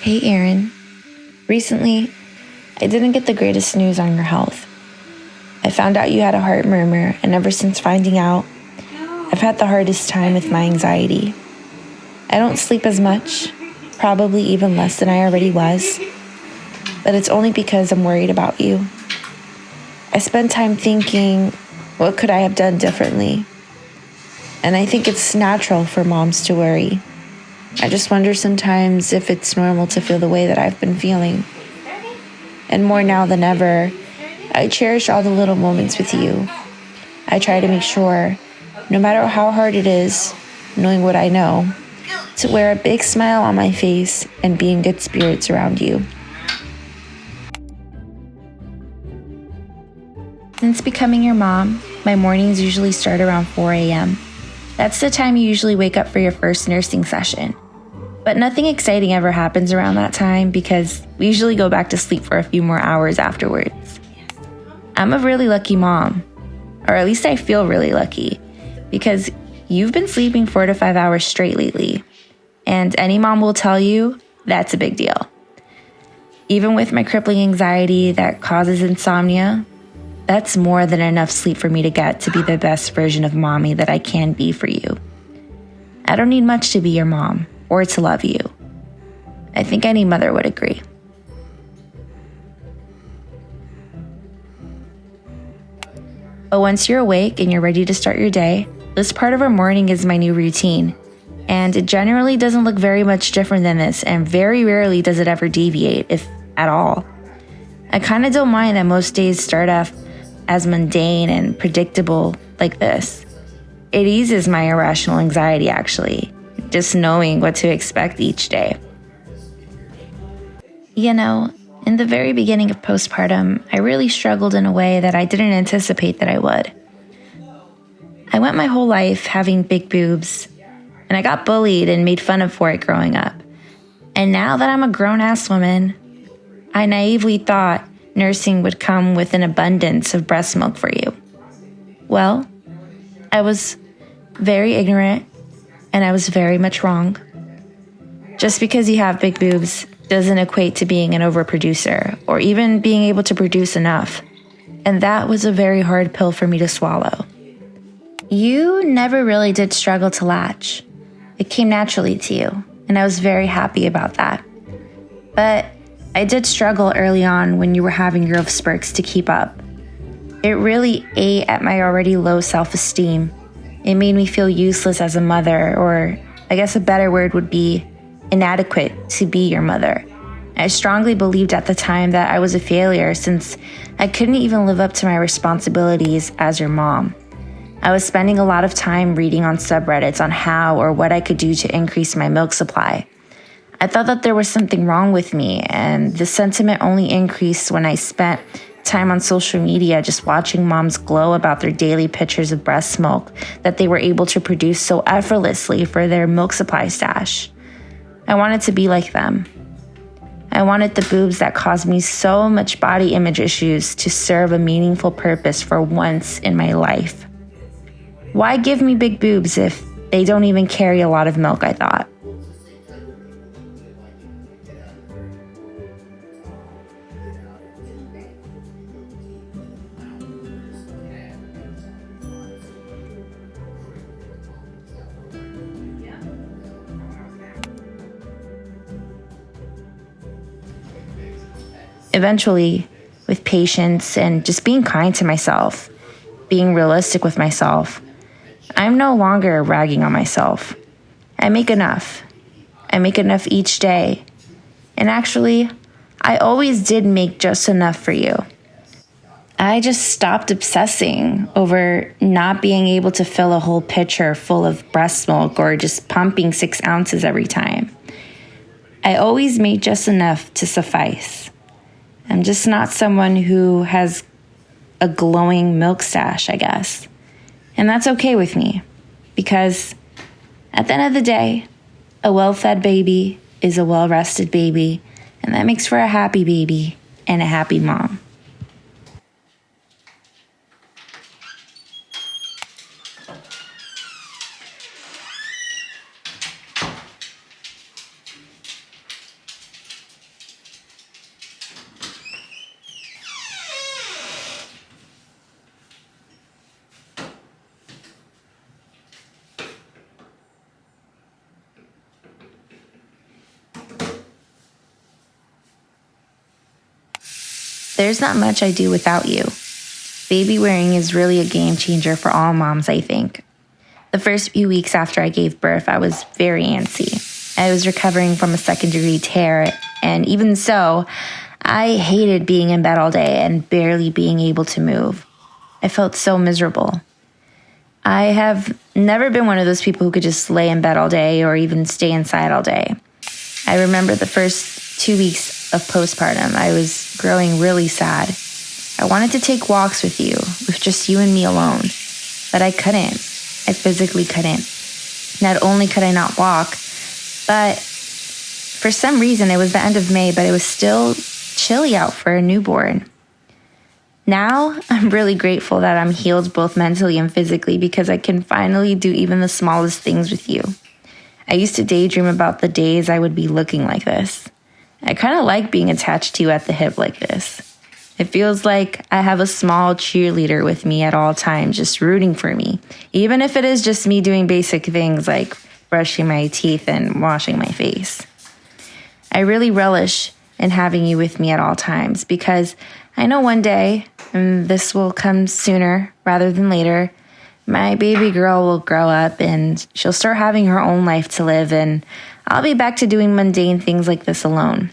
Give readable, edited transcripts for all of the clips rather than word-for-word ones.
Hey, Erin. Recently, I didn't get the greatest news on your health. I found out you had a heart murmur, and ever since finding out, I've had the hardest time with my anxiety. I don't sleep as much, probably even less than I already was, but it's only because I'm worried about you. I spend time thinking, what could I have done differently? And I think it's natural for moms to worry. I just wonder sometimes if it's normal to feel the way that I've been feeling. And more now than ever, I cherish all the little moments with you. I try to make sure, no matter how hard it is, knowing what I know, to wear a big smile on my face and be in good spirits around you. Since becoming your mom, my mornings usually start around 4 a.m. That's the time you usually wake up for your first nursing session. But nothing exciting ever happens around that time because we usually go back to sleep for a few more hours afterwards. I'm a really lucky mom, or at least I feel really lucky, because you've been sleeping 4 to 5 hours straight lately. And any mom will tell you that's a big deal. Even with my crippling anxiety that causes insomnia, that's more than enough sleep for me to get to be the best version of mommy that I can be for you. I don't need much to be your mom or to love you. I think any mother would agree. But once you're awake and you're ready to start your day, this part of our morning is my new routine. And it generally doesn't look very much different than this, and very rarely does it ever deviate, if at all. I kind of don't mind that most days start off as mundane and predictable like this. It eases my irrational anxiety, actually, just knowing what to expect each day. You know, in the very beginning of postpartum, I really struggled in a way that I didn't anticipate that I would. I went my whole life having big boobs, and I got bullied and made fun of for it growing up. And now that I'm a grown-ass woman, I naively thought nursing would come with an abundance of breast milk for you. Well, I was very ignorant, and I was very much wrong. Just because you have big boobs doesn't equate to being an overproducer or even being able to produce enough. And that was a very hard pill for me to swallow. You never really did struggle to latch. It came naturally to you, and I was very happy about that. But I did struggle early on when you were having growth spurts to keep up. It really ate at my already low self-esteem. It made me feel useless as a mother, or I guess a better word would be inadequate to be your mother. I strongly believed at the time that I was a failure since I couldn't even live up to my responsibilities as your mom. I was spending a lot of time reading on subreddits on how or what I could do to increase my milk supply. I thought that there was something wrong with me, and the sentiment only increased when I spent time on social media just watching moms glow about their daily pictures of breast milk that they were able to produce so effortlessly for their milk supply stash. I wanted to be like them. I wanted the boobs that caused me so much body image issues to serve a meaningful purpose for once in my life. Why give me big boobs if they don't even carry a lot of milk, I thought. Eventually, with patience and just being kind to myself, being realistic with myself, I'm no longer ragging on myself. I make enough. I make enough each day. And actually, I always did make just enough for you. I just stopped obsessing over not being able to fill a whole pitcher full of breast milk or just pumping 6 ounces every time. I always made just enough to suffice. I'm just not someone who has a glowing milk stash, I guess. And that's okay with me, because at the end of the day, a well-fed baby is a well-rested baby, and that makes for a happy baby and a happy mom. There's not much I do without you. Baby wearing is really a game changer for all moms, I think. The first few weeks after I gave birth, I was very antsy. I was recovering from a second-degree tear, and even so, I hated being in bed all day and barely being able to move. I felt so miserable. I have never been one of those people who could just lay in bed all day or even stay inside all day. I remember the first 2 weeks of postpartum, I was growing really sad. I wanted to take walks with you, with just you and me alone, but I couldn't. I physically couldn't. Not only could I not walk, but for some reason, it was the end of May, but it was still chilly out for a newborn. Now, I'm really grateful that I'm healed both mentally and physically because I can finally do even the smallest things with you. I used to daydream about the days I would be looking like this. I kind of like being attached to you at the hip like this. It feels like I have a small cheerleader with me at all times, just rooting for me, even if it is just me doing basic things like brushing my teeth and washing my face. I really relish in having you with me at all times because I know one day, and this will come sooner rather than later, my baby girl will grow up and she'll start having her own life to live, and I'll be back to doing mundane things like this alone.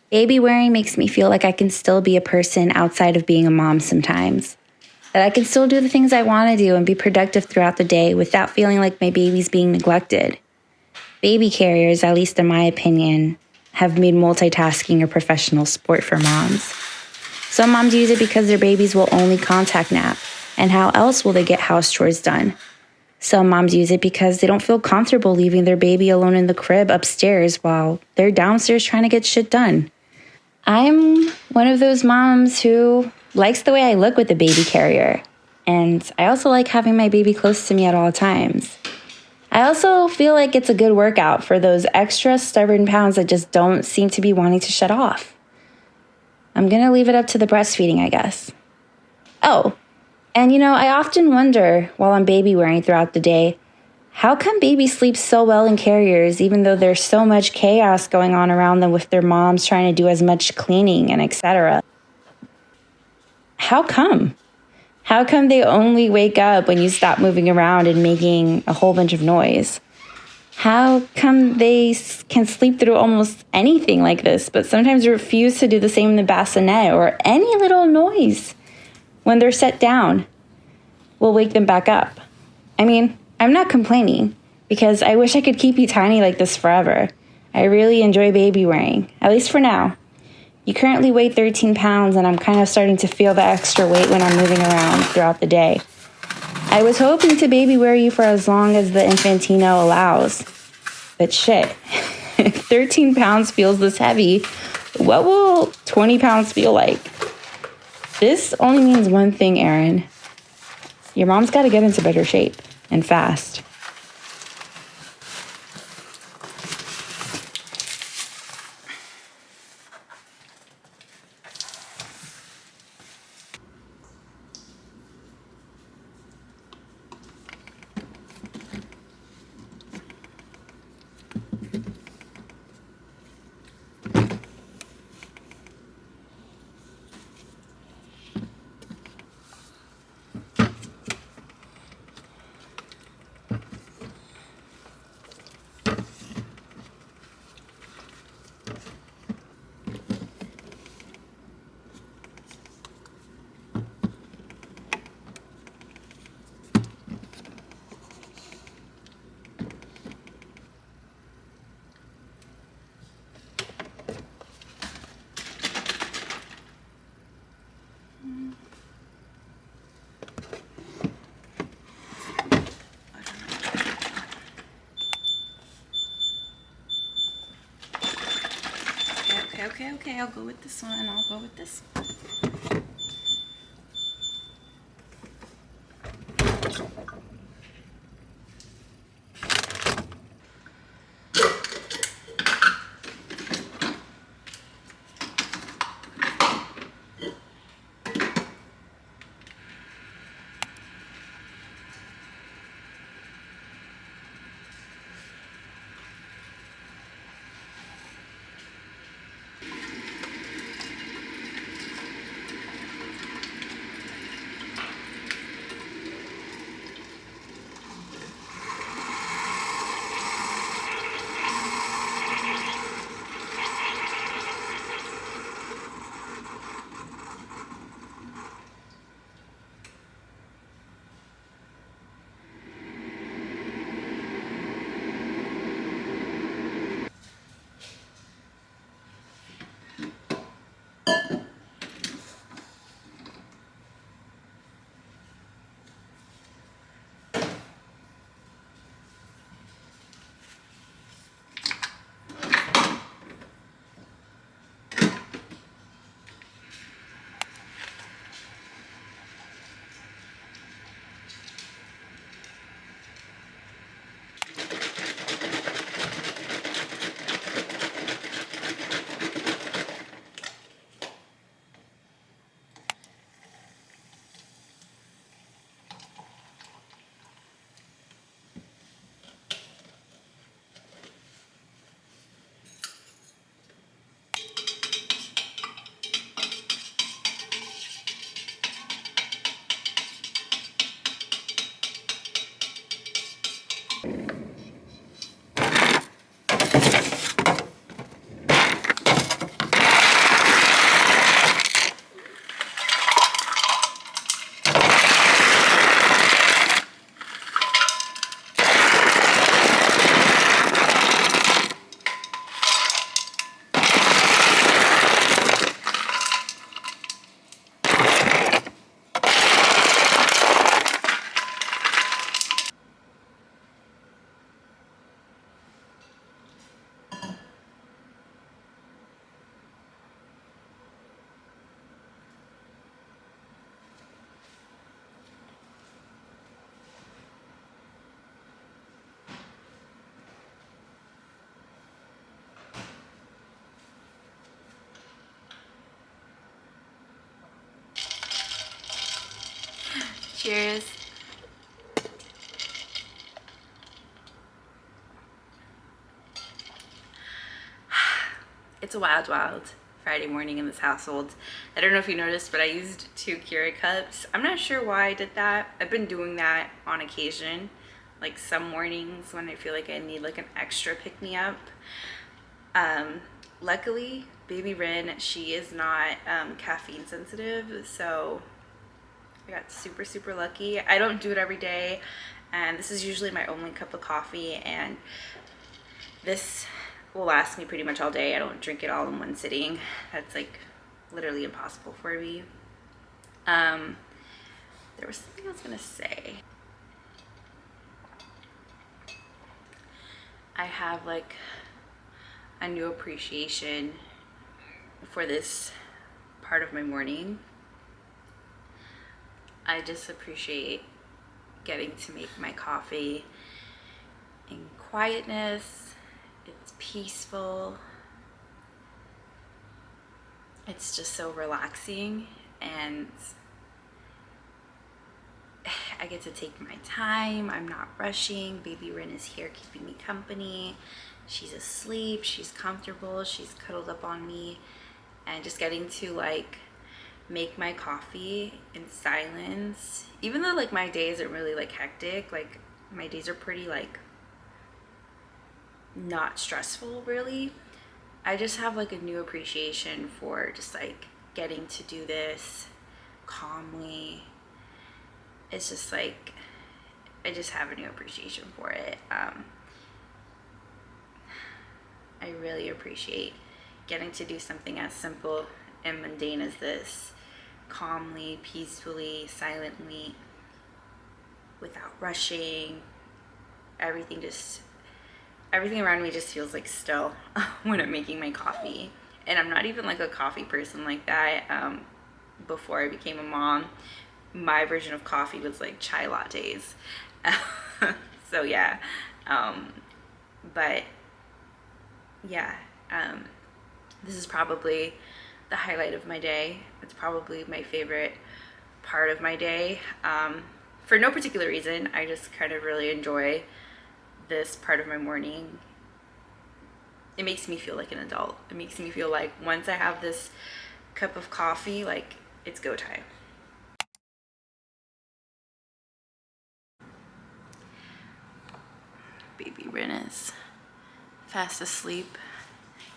Baby wearing makes me feel like I can still be a person outside of being a mom sometimes. That I can still do the things I want to do and be productive throughout the day without feeling like my baby's being neglected. Baby carriers, at least in my opinion, have made multitasking a professional sport for moms. Some moms use it because their babies will only contact nap, and how else will they get house chores done? Some moms use it because they don't feel comfortable leaving their baby alone in the crib upstairs while they're downstairs trying to get shit done. I'm one of those moms who likes the way I look with the baby carrier, and I also like having my baby close to me at all times. I also feel like it's a good workout for those extra stubborn pounds that just don't seem to be wanting to shut off. I'm gonna leave it up to the breastfeeding, I guess. Oh, and I often wonder while I'm baby wearing throughout the day, how come babies sleep so well in carriers even though there's so much chaos going on around them with their moms trying to do as much cleaning and etc.? How come? How come they only wake up when you stop moving around and making a whole bunch of noise? How come they can sleep through almost anything like this, but sometimes refuse to do the same in the bassinet or any little noise when they're set down will wake them back up? I mean, I'm not complaining because I wish I could keep you tiny like this forever. I really enjoy baby wearing, at least for now. You currently weigh 13 pounds, and I'm kind of starting to feel the extra weight when I'm moving around throughout the day. I was hoping to baby wear you for as long as the Infantino allows. But shit, if 13 pounds feels this heavy, what will 20 pounds feel like? This only means one thing, Erin. Your mom's got to get into better shape, and fast. Okay, I'll go with this one. I'll go with this one. Cheers. It's a wild Friday morning in this household. I don't know if you noticed, but I used 2 Keurig cups. I'm not sure why I did that. I've been doing that on occasion, like some mornings when I feel like I need like an extra pick-me-up. Luckily, baby Rin, she is not caffeine sensitive, so I got super lucky. I don't do it every day, and this is usually my only cup of coffee, and this will last me pretty much all day. I don't drink it all in one sitting. That's like literally impossible for me. There was something I was gonna say. I have like a new appreciation for this part of my morning. I just appreciate getting to make my coffee in quietness. It's peaceful. It's just so relaxing, and I get to take my time. I'm not rushing. Baby Rin is here keeping me company. She's asleep, she's comfortable, she's cuddled up on me, and just getting to like make my coffee in silence. Even though like my days aren't really like hectic, like my days are pretty like not stressful really. I just have like a new appreciation for just like getting to do this calmly. It's just like I just have a new appreciation for it. I really appreciate getting to do something as simple and mundane as this, calmly, peacefully, silently, without rushing. Everything around me just feels like still when I'm making my coffee. And I'm not even like a coffee person like that. Before I became a mom, my version of coffee was like chai lattes. So yeah, but yeah, this is probably the highlight of my day. It's probably my favorite part of my day. For no particular reason, I just kind of really enjoy this part of my morning. It makes me feel like an adult. It makes me feel like once I have this cup of coffee, like it's go time. Baby Rin is fast asleep.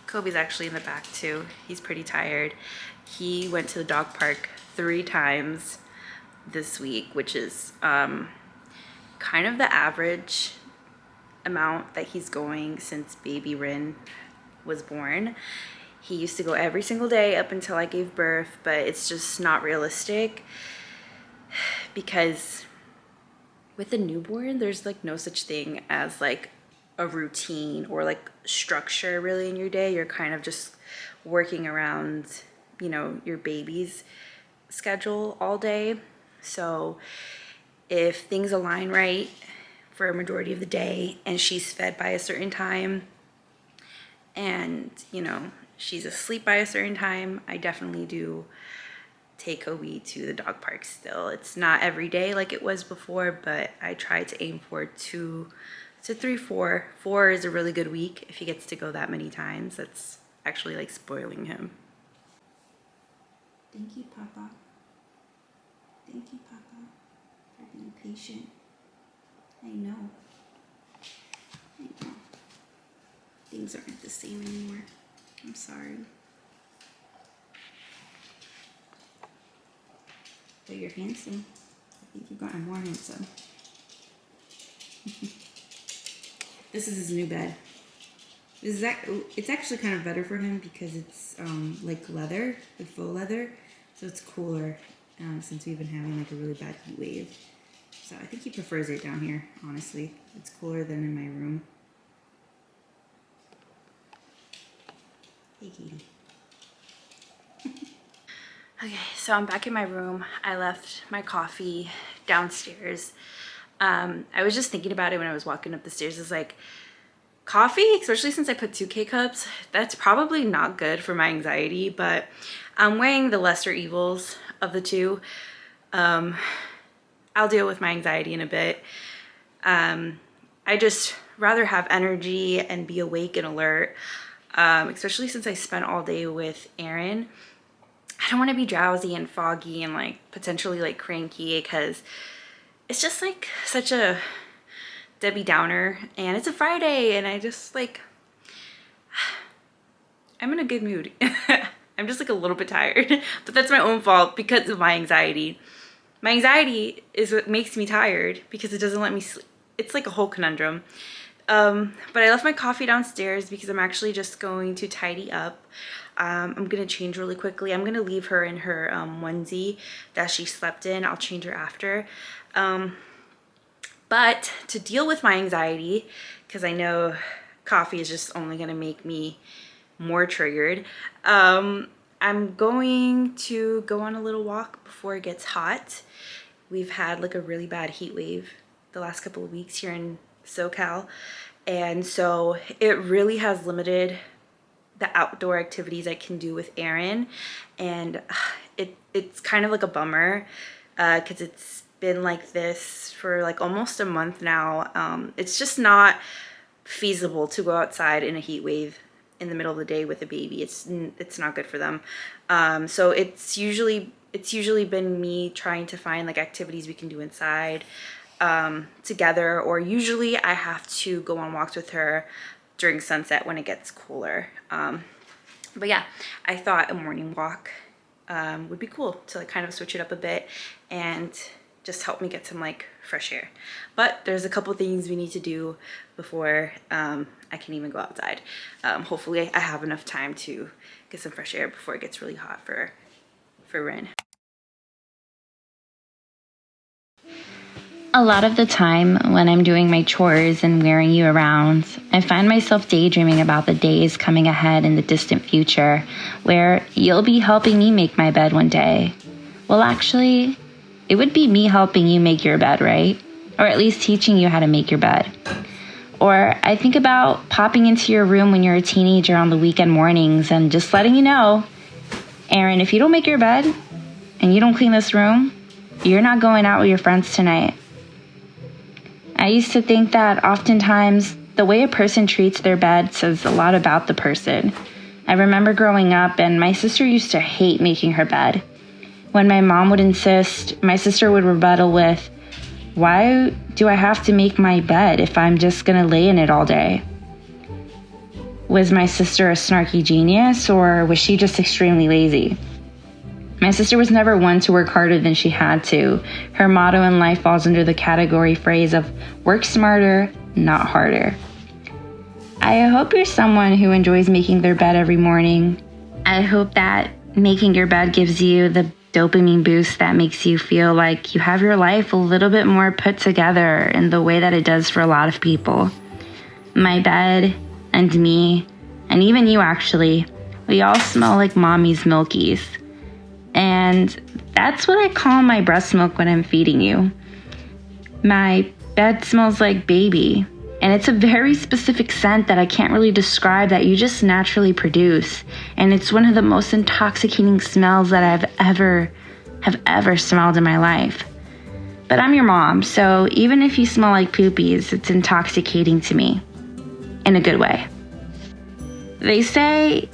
Kobe's actually in the back too. He's pretty tired. He went to the dog park 3 times this week, which is kind of the average amount that he's going since baby Rin was born. He used to go every single day up until I gave birth, but it's just not realistic because with a newborn, there's like no such thing as like a routine or like structure really in your day. You're kind of just working around, you know, your baby's schedule all day. So if things align right for a majority of the day and she's fed by a certain time and, you know, she's asleep by a certain time, I definitely do take Kobe to the dog park still. It's not every day like it was before, but I try to aim for 2 to 3, 4. 4 is a really good week if he gets to go that many times. That's actually like spoiling him. Thank you, Papa. Thank you, Papa, for being patient. I know. Things aren't the same anymore. I'm sorry. But you're handsome. I think you've gotten more handsome. This is his new bed. It's actually kind of better for him because it's like leather, the faux leather, so it's cooler since we've been having like a really bad heat wave. So I think he prefers it down here, honestly. It's cooler than in my room. Hey, Katie. Okay, so I'm back in my room. I left my coffee downstairs. I was just thinking about it when I was walking up the stairs. It's like, coffee, especially since I put 2 K-cups, that's probably not good for my anxiety, but I'm weighing the lesser evils of the two. I'll deal with my anxiety in a bit. I just rather have energy and be awake and alert, especially since I spent all day with Erin. I don't want to be drowsy and foggy and like potentially like cranky because it's just like such a Debbie Downer and it's a Friday and I just like, I'm in a good mood. I'm just like a little bit tired, but that's my own fault because of my anxiety. My anxiety is what makes me tired because it doesn't let me sleep. It's like a whole conundrum. But I left my coffee downstairs because I'm actually just going to tidy up. I'm gonna change really quickly. I'm gonna leave her in her onesie that she slept in. I'll change her after. But to deal with my anxiety, because I know coffee is just only gonna make me more triggered, I'm going to go on a little walk before it gets hot. We've had like a really bad heat wave the last couple of weeks here in SoCal, and so it really has limited the outdoor activities I can do with Erin, and it's kind of like a bummer because it's been like this for like almost a month now. It's just not feasible to go outside in a heat wave in the middle of the day with a baby. It's not good for them. So it's usually been me trying to find like activities we can do inside together, or usually I have to go on walks with her during sunset when it gets cooler. But yeah, I thought a morning walk would be cool to like kind of switch it up a bit and just help me get some like fresh air. But there's a couple things we need to do before I can even go outside. Hopefully I have enough time to get some fresh air before it gets really hot for Rin. A lot of the time when I'm doing my chores and wearing you around, I find myself daydreaming about the days coming ahead in the distant future where you'll be helping me make my bed one day. Well, actually, it would be me helping you make your bed, right? Or at least teaching you how to make your bed. Or I think about popping into your room when you're a teenager on the weekend mornings and just letting you know, Erin, if you don't make your bed and you don't clean this room, you're not going out with your friends tonight. I used to think that oftentimes the way a person treats their bed says a lot about the person. I remember growing up and my sister used to hate making her bed. When my mom would insist, my sister would rebuttal with, "Why do I have to make my bed if I'm just gonna lay in it all day?" Was my sister a snarky genius or was she just extremely lazy? My sister was never one to work harder than she had to. Her motto in life falls under the category phrase of work smarter, not harder. I hope you're someone who enjoys making their bed every morning. I hope that making your bed gives you the dopamine boost that makes you feel like you have your life a little bit more put together in the way that it does for a lot of people. My bed and me, and even you actually, we all smell like mommy's milkies. And that's what I call my breast milk when I'm feeding you. My bed smells like baby, and it's a very specific scent that I can't really describe that you just naturally produce. And it's one of the most intoxicating smells that have ever smelled in my life. But I'm your mom, so even if you smell like poopies, it's intoxicating to me in a good way. They say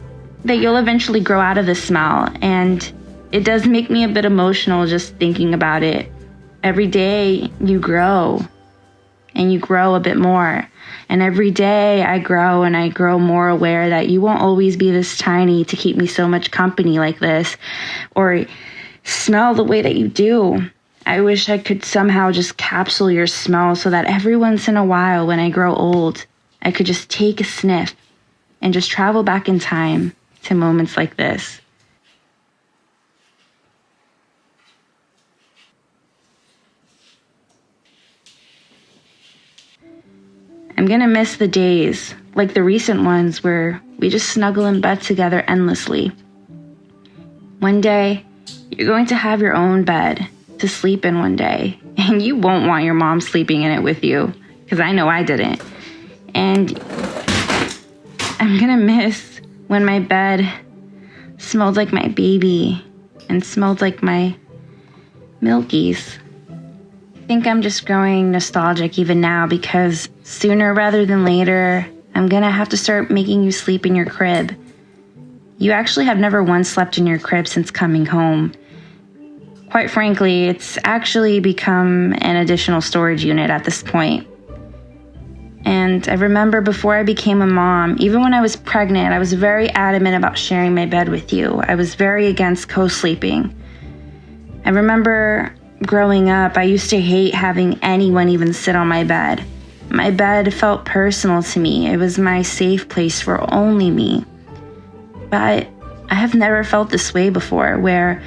that you'll eventually grow out of the smell, and it does make me a bit emotional just thinking about it. Every day you grow, and you grow a bit more. And every day I grow and I grow more aware that you won't always be this tiny to keep me so much company like this, or smell the way that you do. I wish I could somehow just capsule your smell so that every once in a while when I grow old, I could just take a sniff and just travel back in time to moments like this. I'm gonna miss the days, like the recent ones where we just snuggle in bed together endlessly. One day, you're going to have your own bed to sleep in one day, and you won't want your mom sleeping in it with you, because I know I didn't. And I'm gonna miss when my bed smelled like my baby and smelled like my milkies. I think I'm just growing nostalgic even now because sooner rather than later, I'm gonna have to start making you sleep in your crib. You actually have never once slept in your crib since coming home. Quite frankly, it's actually become an additional storage unit at this point. And I remember before I became a mom, even when I was pregnant, I was very adamant about sharing my bed with you. I was very against co-sleeping. I remember growing up, I used to hate having anyone even sit on my bed. My bed felt personal to me. It was my safe place for only me. But I have never felt this way before, where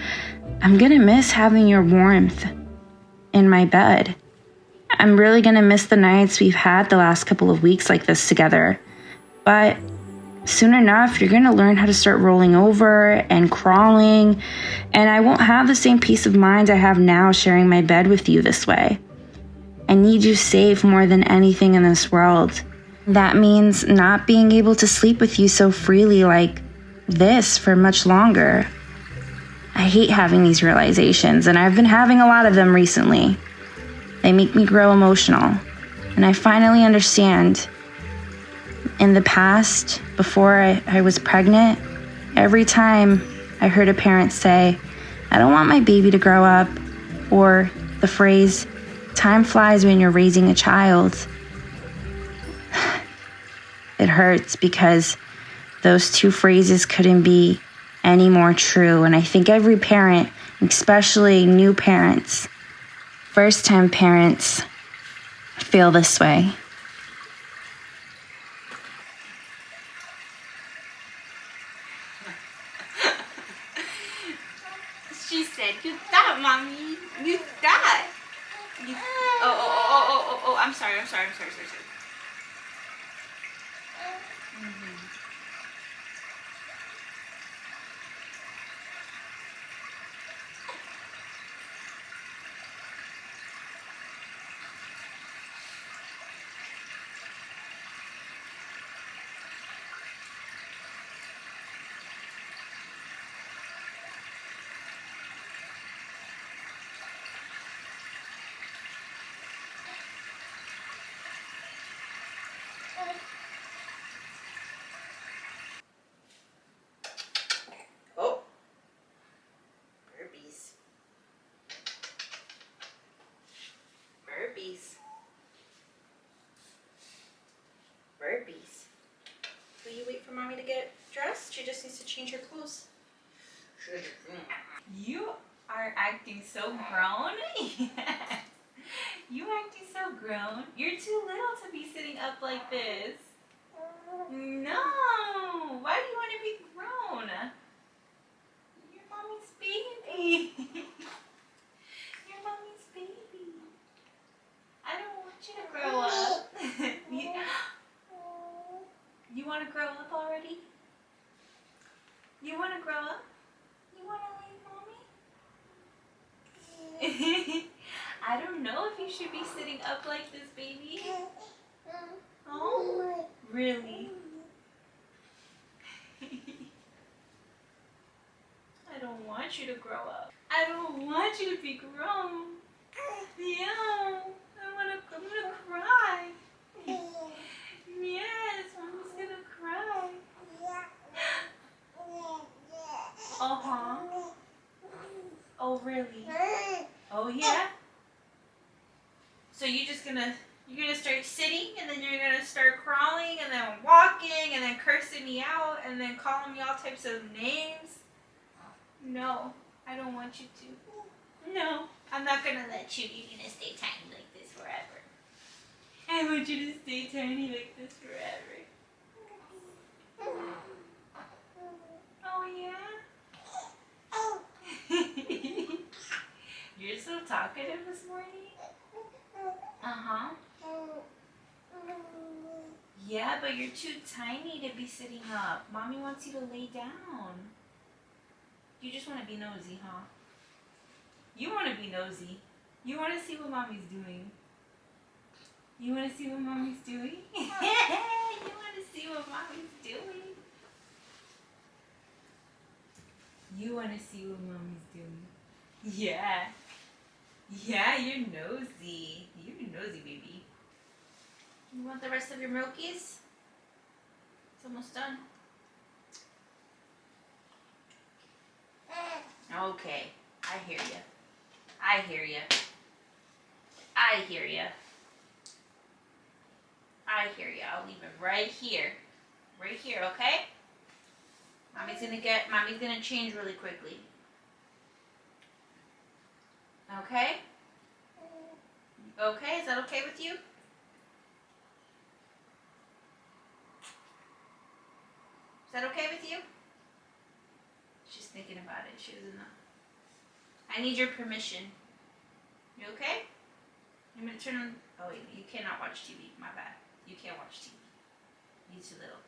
I'm gonna miss having your warmth in my bed. I'm really gonna miss the nights we've had the last couple of weeks like this together. But soon enough, you're gonna learn how to start rolling over and crawling, and I won't have the same peace of mind I have now sharing my bed with you this way. I need you safe more than anything in this world. That means not being able to sleep with you so freely like this for much longer. I hate having these realizations, and I've been having a lot of them recently. They make me grow emotional, and I finally understand. In the past, before I was pregnant, every time I heard a parent say, "I don't want my baby to grow up," or the phrase, "Time flies when you're raising a child," it hurts because those two phrases couldn't be any more true. And I think every parent, especially new parents, first-time parents, feel this way. She said, "You thought, Mommy. You thought." Oh, I'm sorry. Mhm. Oh, burpees. Burpees. Burpees. Will you wait for mommy to get dressed? She just needs to change her clothes. You are acting so grown. Yes. You acting so grown. You're too little to be sitting up like this. No. Why do you want to be grown? You're mommy's baby. You're mommy's baby. I don't want you to grow up. You want to grow up already? You want to grow up? You want to leave mommy? I don't know if you should be sitting up like this, baby. Oh, really? I don't want you to grow up. I don't want you to be grown. Yeah, I'm gonna cry. Yes, mommy's gonna cry. Uh-huh. Oh, really? Oh, yeah? So you're gonna start sitting, and then you're gonna start crawling, and then walking, and then cursing me out, and then calling me all types of names? No, I don't want you to. No, I'm not gonna let you. You're gonna stay tiny like this forever. I want you to stay tiny like this forever. Oh, yeah? You're so talkative this morning? Uh-huh. Yeah, but you're too tiny to be sitting up. Mommy wants you to lay down. You just want to be nosy, huh? You want to be nosy. You want to see what mommy's doing. You want to see what mommy's doing? You want to see what mommy's doing? You want to see what mommy's doing? Yeah. Yeah, you're nosy. You're nosy, baby. You want the rest of your milkies? It's almost done. Okay. I hear you. I hear you. I hear you. I hear you. I'll leave it right here. Right here, okay? Mommy's gonna change really quickly. Okay? Okay, is that okay with you? Is that okay with you? She's thinking about it. She doesn't know. I need your permission. You okay? I'm gonna turn on. Oh wait, you cannot watch TV. My bad. You can't watch TV. You're too little.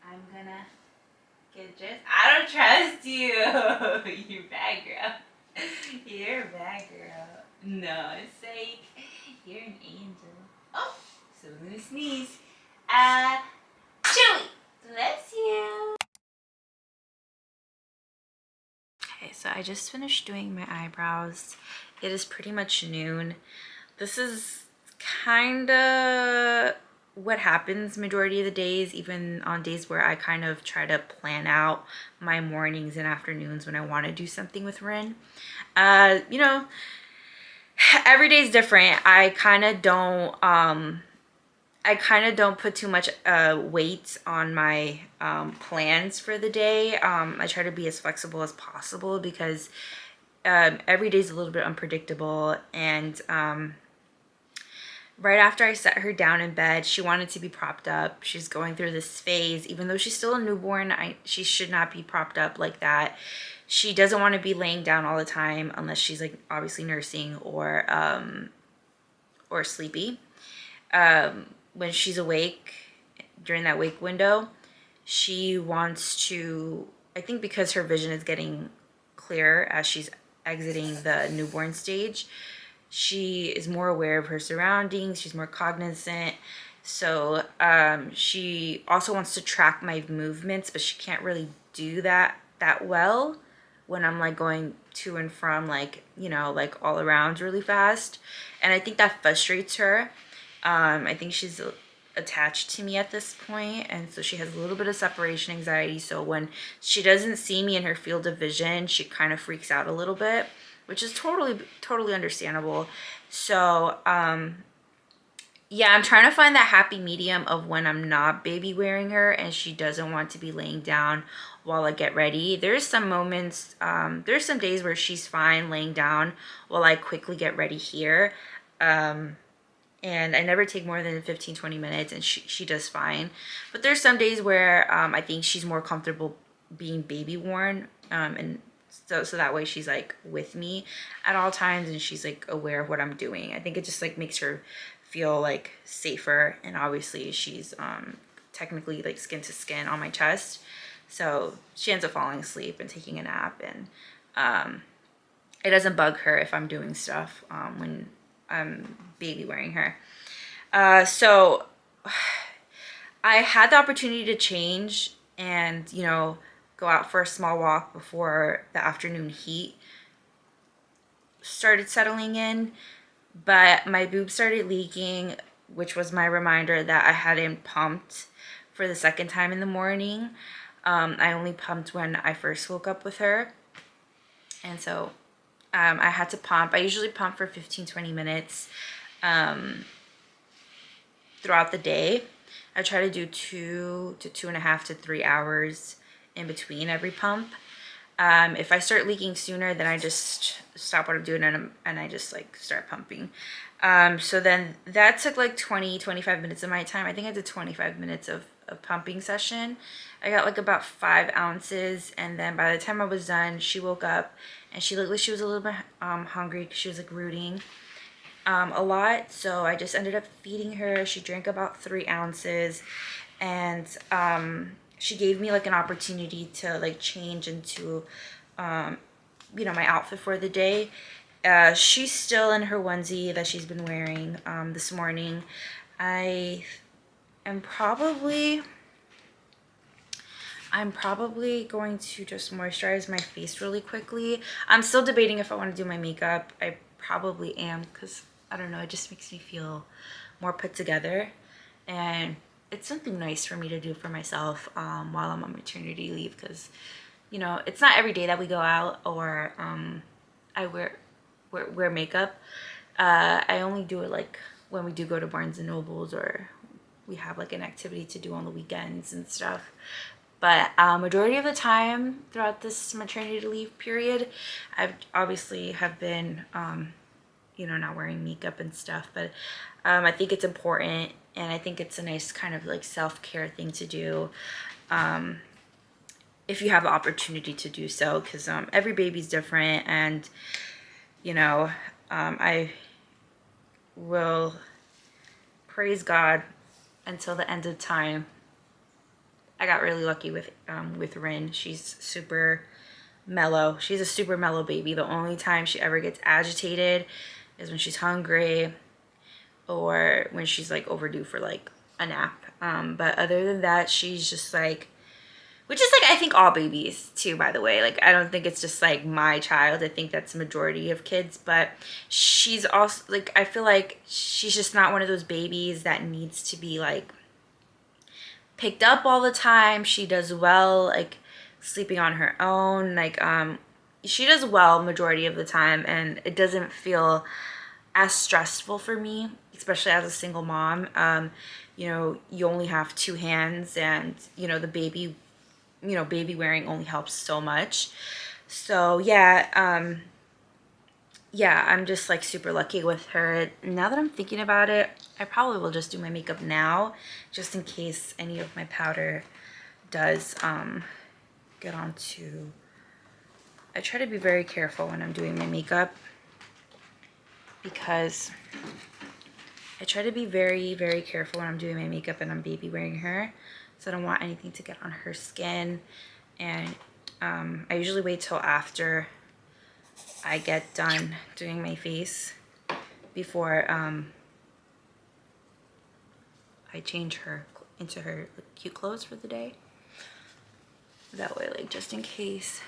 I'm gonna get dressed. I don't trust you. You're a bad girl. You're a bad girl. No, it's fake. You're an angel. Oh, so I'm gonna sneeze. Chewy. Bless you. Okay, so I just finished doing my eyebrows. It is pretty much noon. This is kind of what happens majority of the days, even on days where I kind of try to plan out my mornings and afternoons when I want to do something with Rin. You know, every day is different. I kind of don't put too much weight on my plans for the day. I try to be as flexible as possible because every day is a little bit unpredictable. And right after I set her down in bed, she wanted to be propped up. She's going through this phase. Even though she's still a newborn, she should not be propped up like that. She doesn't want to be laying down all the time unless she's like obviously nursing or sleepy. When she's awake, during that wake window, she wants to, I think because her vision is getting clearer as she's exiting the newborn stage, she is more aware of her surroundings, she's more cognizant. So she also wants to track my movements, but she can't really do that well when I'm like going to and from, like, you know, like all around really fast. And I think that frustrates her. I think she's attached to me at this point, and so she has a little bit of separation anxiety. So when she doesn't see me in her field of vision, she kind of freaks out a little bit, which is totally understandable. So yeah, I'm trying to find that happy medium of when I'm not baby wearing her and she doesn't want to be laying down while I get ready. There's some moments, there's some days where she's fine laying down while I quickly get ready here. And I never take more than 15-20 minutes, and she does fine. But there's some days where I think she's more comfortable being baby worn, and so that way she's like with me at all times, and she's like aware of what I'm doing. I think it just like makes her feel like safer, and obviously she's technically like skin to skin on my chest, so she ends up falling asleep and taking a nap, and it doesn't bug her if I'm doing stuff when I'm baby wearing her. So I had the opportunity to change and, you know, go out for a small walk before the afternoon heat started settling in, but my boob started leaking, which was my reminder that I hadn't pumped for the second time in the morning. I only pumped when I first woke up with her, and so I had to pump. I usually pump for 15-20 minutes throughout the day. I try to do 2 to 2.5 to 3 hours in between every pump. If I start leaking sooner, then I just stop what I'm doing and I just like start pumping. So then that took like 20-25 minutes of my time. I think I did 25 minutes of pumping session. I got like about 5 ounces, and then by the time I was done, she woke up and she looked like she was a little bit hungry because she was like rooting a lot. So I just ended up feeding her. She drank about 3 ounces, and she gave me like an opportunity to like change into you know, my outfit for the day. She's still in her onesie that she's been wearing this morning. I'm probably going to just moisturize my face really quickly. I'm still debating if I want to do my makeup. I probably am, because I don't know, it just makes me feel more put together, and it's something nice for me to do for myself while I'm on maternity leave, because, you know, it's not every day that we go out or I wear makeup. I only do it like when we do go to Barnes and Nobles, or we have like an activity to do on the weekends and stuff. But majority of the time throughout this maternity leave period, I've obviously have been you know, not wearing makeup and stuff, but I think it's important, and I think it's a nice kind of like self-care thing to do if you have the opportunity to do so, because every baby's different, and you know, I will praise God until the end of time. I got really lucky with Rin. She's super mellow. She's a super mellow baby. The only time she ever gets agitated is when she's hungry or when she's like overdue for like a nap. But other than that, she's just like, which is like, I think all babies too, by the way. Like, I don't think it's just like my child. I think that's the majority of kids, but she's also like, I feel like she's just not one of those babies that needs to be like picked up all the time. She does well like sleeping on her own. Like she does well majority of the time, and it doesn't feel as stressful for me, especially as a single mom. You know, you only have 2 hands, and you know, the baby, you know, baby wearing only helps so much. So yeah, yeah, I'm just like super lucky with her. Now that I'm thinking about it, I probably will just do my makeup now, just in case any of my powder does get onto I try to be very careful when I'm doing my makeup because I try to be very, very careful when I'm doing my makeup and I'm baby wearing her. So I don't want anything to get on her skin. And I usually wait till after I get done doing my face before I change her into her cute clothes for the day. That way, like, just in case.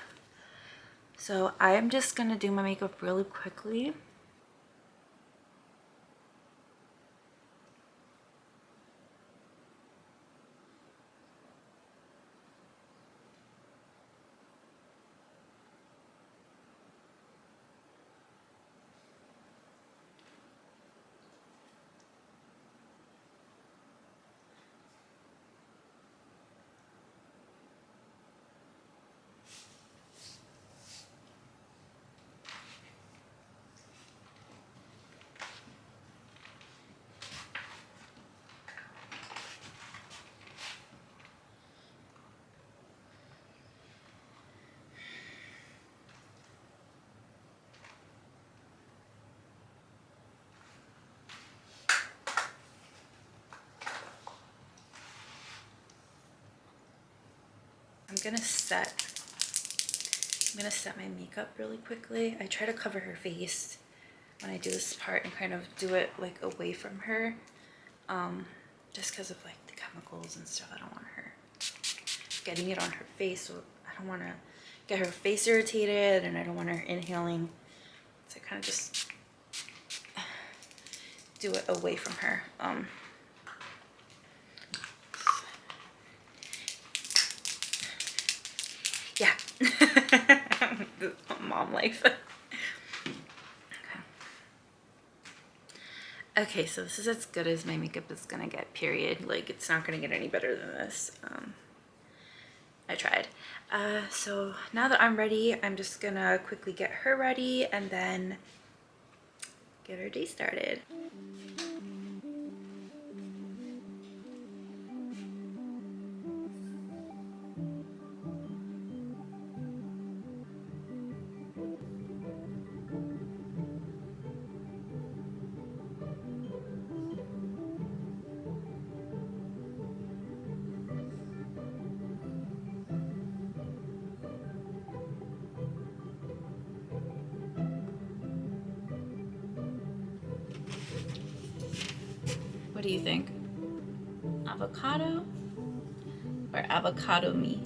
So I am just gonna do my makeup really quickly. I'm gonna set my makeup really quickly. I try to cover her face when I do this part and kind of do it like away from her, just because of like the chemicals and stuff. I don't want her getting it on her face, so I don't want to get her face irritated, and I don't want her inhaling, so I kind of just do it away from her. Yeah. Mom life. Okay, so this is as good as my makeup is gonna get, period. Like, it's not gonna get any better than this. I tried. So now that I'm ready, I'm just gonna quickly get her ready and then get her day started. What do you think? Avocado or avocado me?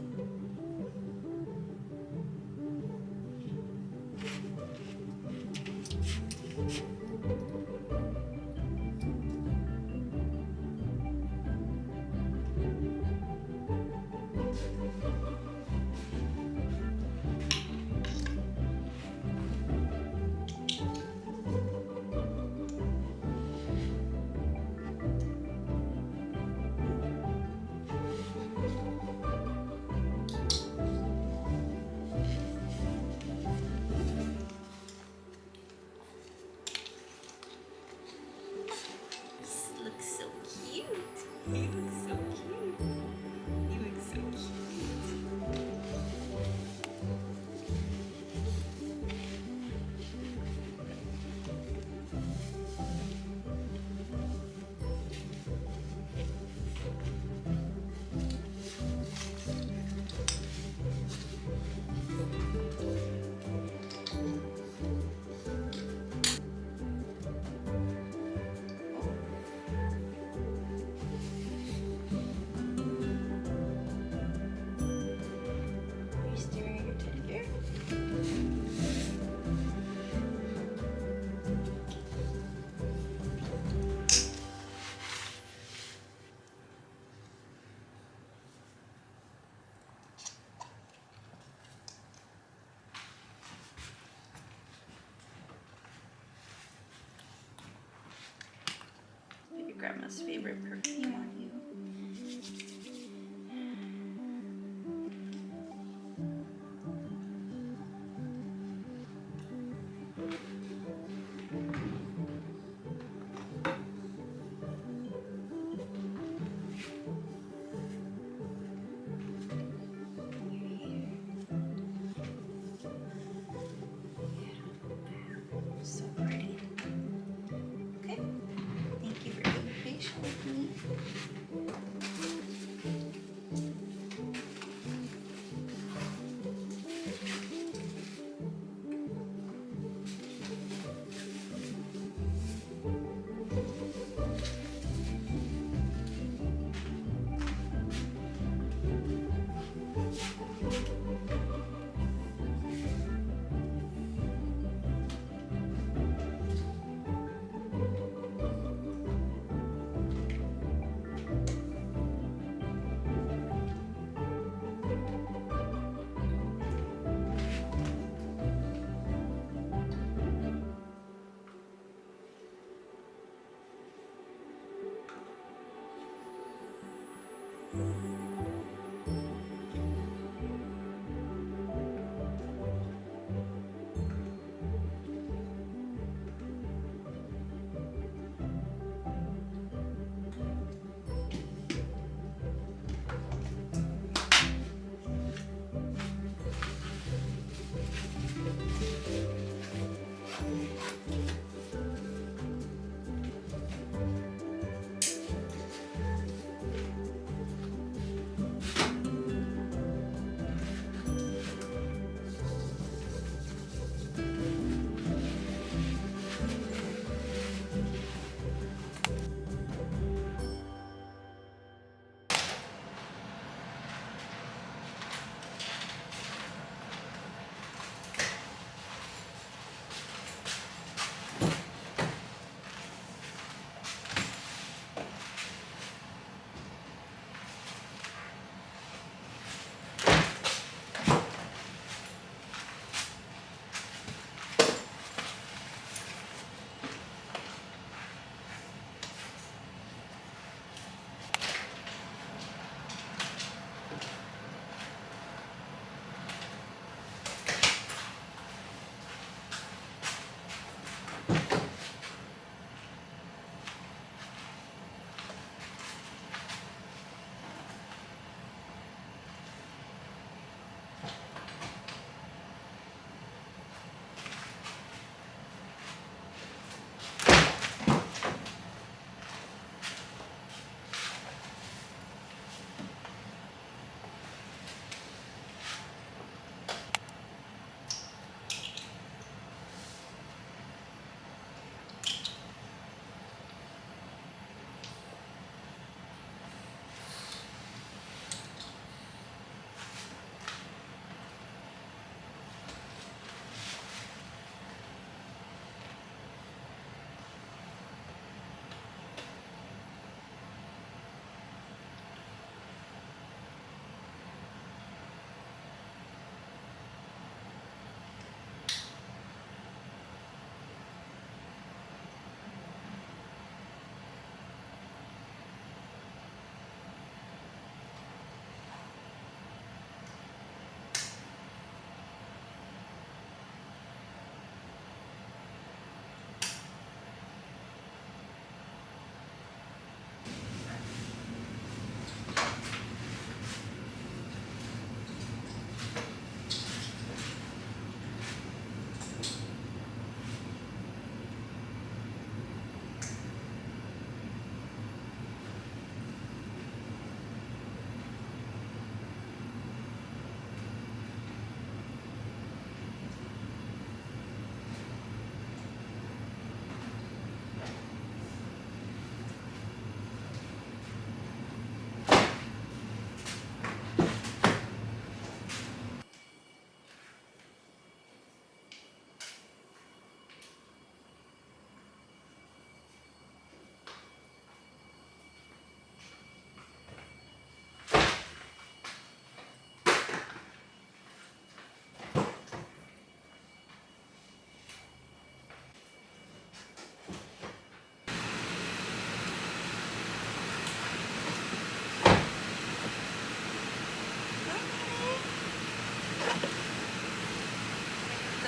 Put your grandma's favorite perfume on you.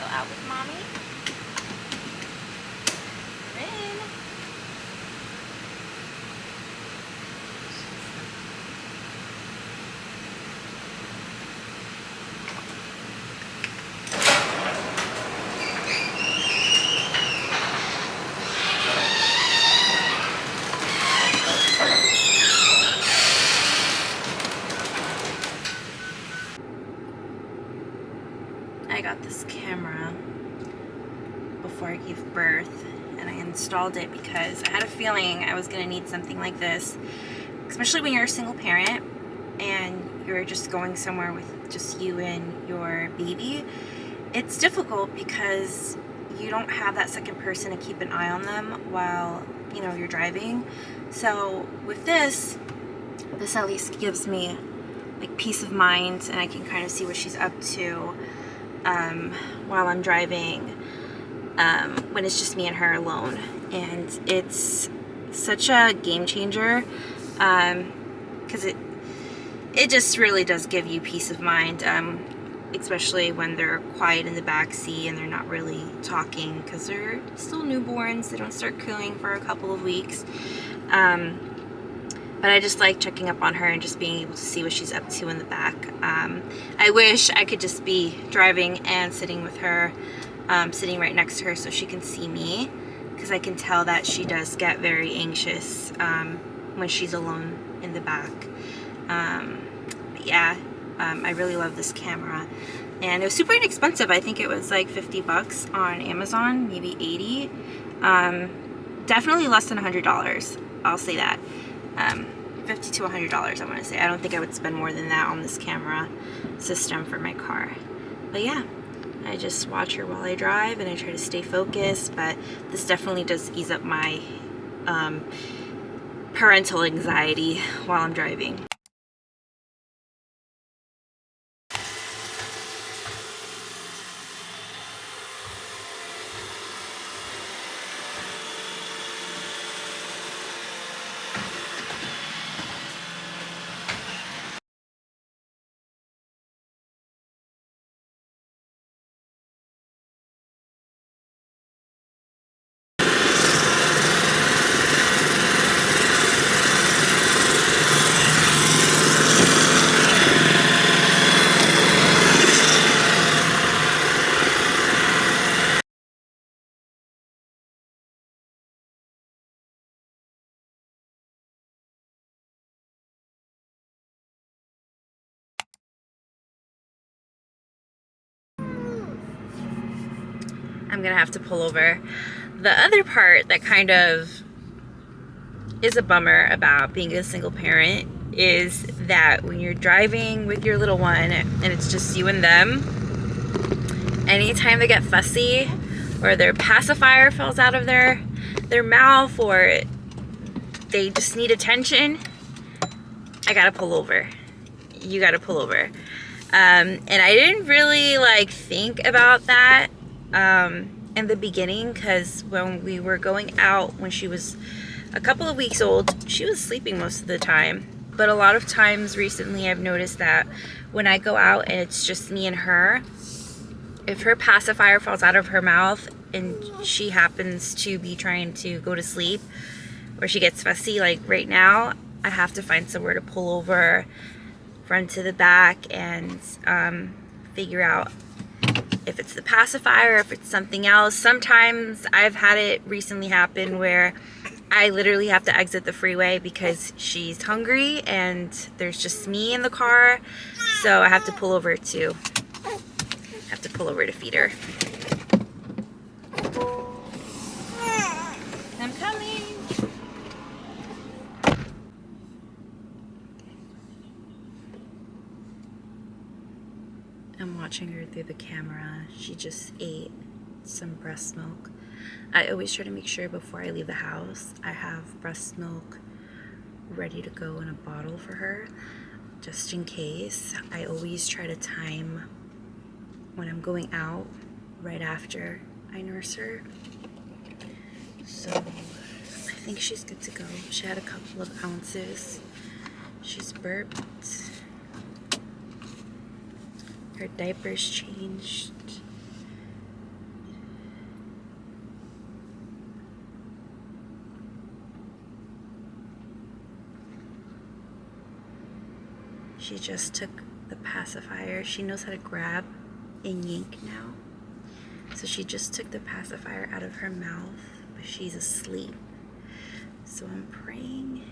Out with mommy. Rin. I got this camera before I gave birth, and I installed it because I had a feeling I was going to need something like this, especially when you're a single parent and you're just going somewhere with just you and your baby. It's difficult because you don't have that second person to keep an eye on them while, you know, you're driving. So with this at least gives me like peace of mind, and I can kind of see what she's up to while I'm driving, when it's just me and her alone. And it's such a game changer, because it just really does give you peace of mind, especially when they're quiet in the back seat and they're not really talking because they're still newborns. They don't start cooing for a couple of weeks. But I just like checking up on her and just being able to see what she's up to in the back. I wish I could just be driving and sitting with her, sitting right next to her so she can see me, because I can tell that she does get very anxious when she's alone in the back. But yeah, I really love this camera. And it was super inexpensive. I think it was like 50 bucks on Amazon, maybe 80. Definitely less than $100. I'll say that. $50 to $100, I want to say. I don't think I would spend more than that on this camera system for my car. But yeah, I just watch her while I drive and I try to stay focused, but this definitely does ease up my parental anxiety while I'm driving. I'm gonna have to pull over. The other part that kind of is a bummer about being a single parent is that when you're driving with your little one and it's just you and them, anytime they get fussy or their pacifier falls out of their mouth or they just need attention, I gotta pull over. You gotta pull over. And I didn't really like think about that in the beginning, because when we were going out when she was a couple of weeks old, she was sleeping most of the time. But a lot of times recently I've noticed that when I go out and it's just me and her, if her pacifier falls out of her mouth and she happens to be trying to go to sleep or she gets fussy, like right now, I have to find somewhere to pull over, run to the back, and figure out if it's the pacifier, if it's something else. Sometimes I've had it recently happen where I literally have to exit the freeway because she's hungry and there's just me in the car. So I have to pull over to feed her. I'm coming. I'm watching her through the camera. She just ate some breast milk. I always try to make sure before I leave the house I have breast milk ready to go in a bottle for her, just in case. I always try to time when I'm going out right after I nurse her. So I think she's good to go. She had a couple of ounces. She's burped. Her diaper's changed. She just took the pacifier. She knows how to grab and yank now. So she just took the pacifier out of her mouth, but she's asleep. So I'm praying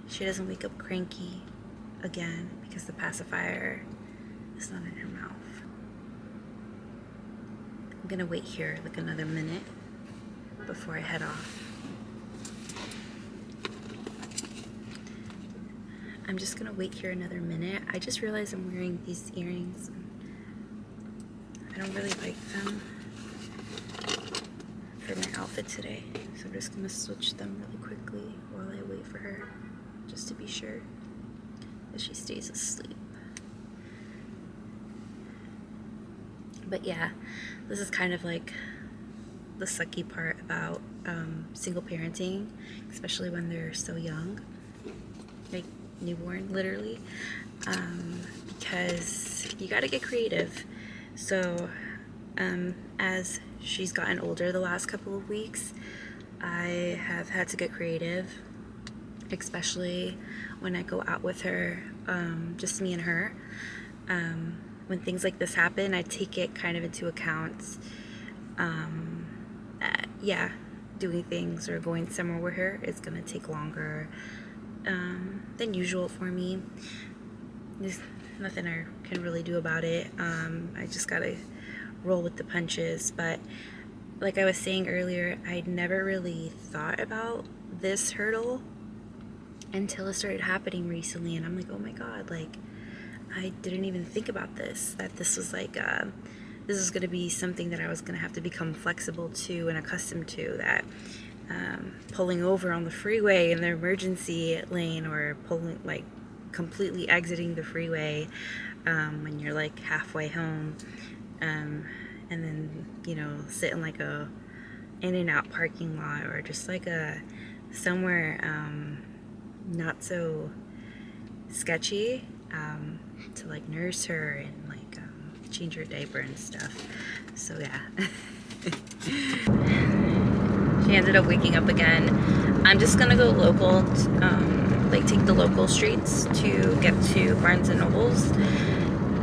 she doesn't wake up cranky again because the pacifier is not in her mouth. I'm gonna wait here like another minute before I head off. I'm just gonna wait here another minute. I just realized I'm wearing these earrings. I don't really like them for my outfit today. So I'm just gonna switch them really quickly while I wait for her, just to be sure that she stays asleep. But yeah, this is kind of like the sucky part about single parenting, especially when they're so young. Like newborn, literally, because you gotta get creative. So as she's gotten older the last couple of weeks, I have had to get creative, especially when I go out with her, just me and her. When things like this happen, I take it kind of into account. Yeah, doing things or going somewhere with her is gonna take longer than usual for me. There's nothing I can really do about it. I just gotta roll with the punches. But like I was saying earlier, I'd never really thought about this hurdle until it started happening recently, and I'm like, oh my god, like I didn't even think about this, that this was like this is going to be something that I was going to have to become flexible to and accustomed to, that pulling over on the freeway in the emergency lane, or pulling, like, completely exiting the freeway when you're like halfway home, and then, you know, sit in like a In-N-Out parking lot, or just like a somewhere not so sketchy, to like nurse her and like change her diaper and stuff. So yeah. She ended up waking up again. I'm just gonna go local, like take the local streets to get to Barnes and Nobles,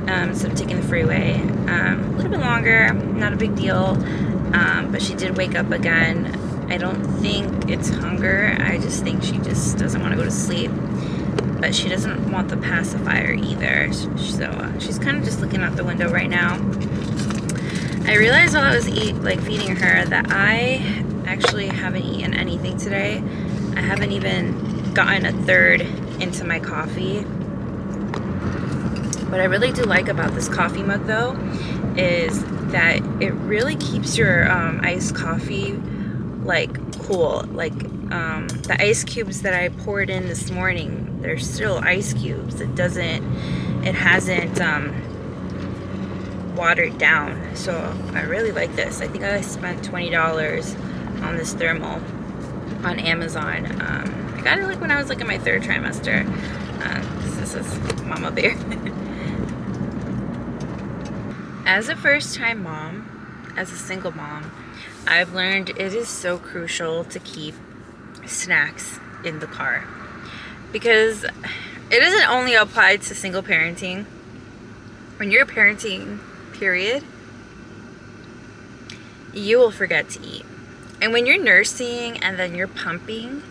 instead of taking the freeway. A little bit longer, not a big deal, but she did wake up again. I don't think it's hunger, I just think she just doesn't want to go to sleep. But she doesn't want the pacifier either, so she's kind of just looking out the window right now. I realized while I was feeding her that I actually haven't eaten anything today. I haven't even gotten a third into my coffee. What I really do like about this coffee mug, though, is that it really keeps your iced coffee like cool. Like the ice cubes that I poured in this morning, they're still ice cubes. It hasn't watered down. So I really like this. I think I spent $20 on this thermal on Amazon. I got it like when I was like in my 3rd trimester. This is Mama Bear. As a first-time mom, as a single mom, I've learned it is so crucial to keep snacks in the car, because it isn't only applied to single parenting. When you're parenting, period, you will forget to eat. And when you're nursing and then you're pumping,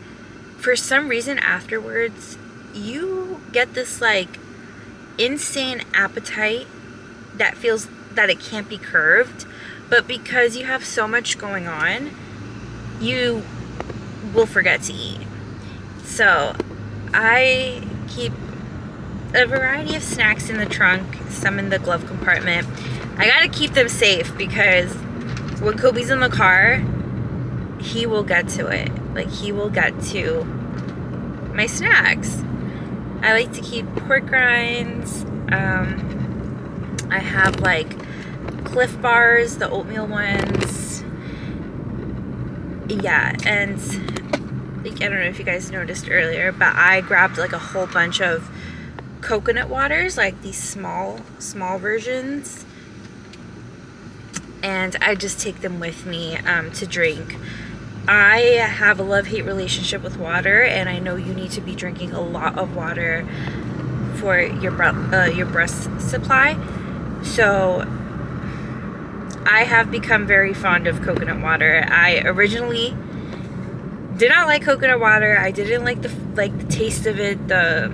for some reason afterwards, you get this like insane appetite that feels that it can't be curbed. But because you have so much going on, you will forget to eat. So I keep a variety of snacks in the trunk, some in the glove compartment. I gotta keep them safe, because when Kobe's in the car, he will get to it. Like, he will get to my snacks. I like to keep pork rinds. I have like Cliff Bars, the oatmeal ones. Yeah, and like, I don't know if you guys noticed earlier, but I grabbed like a whole bunch of coconut waters, like these small versions, and I just take them with me to drink. I have a love-hate relationship with water, and I know you need to be drinking a lot of water for your breast supply. So I have become very fond of coconut water. I originally did not like coconut water. I didn't like the taste of it. The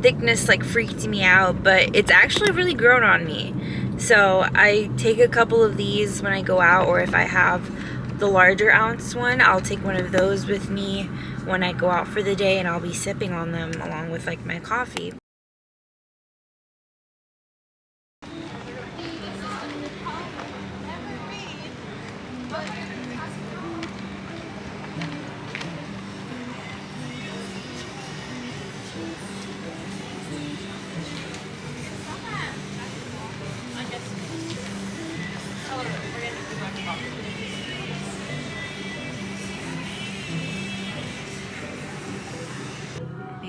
thickness like freaked me out, but it's actually really grown on me. So I take a couple of these when I go out, or if I have the larger ounce one, I'll take one of those with me when I go out for the day, and I'll be sipping on them along with like my coffee.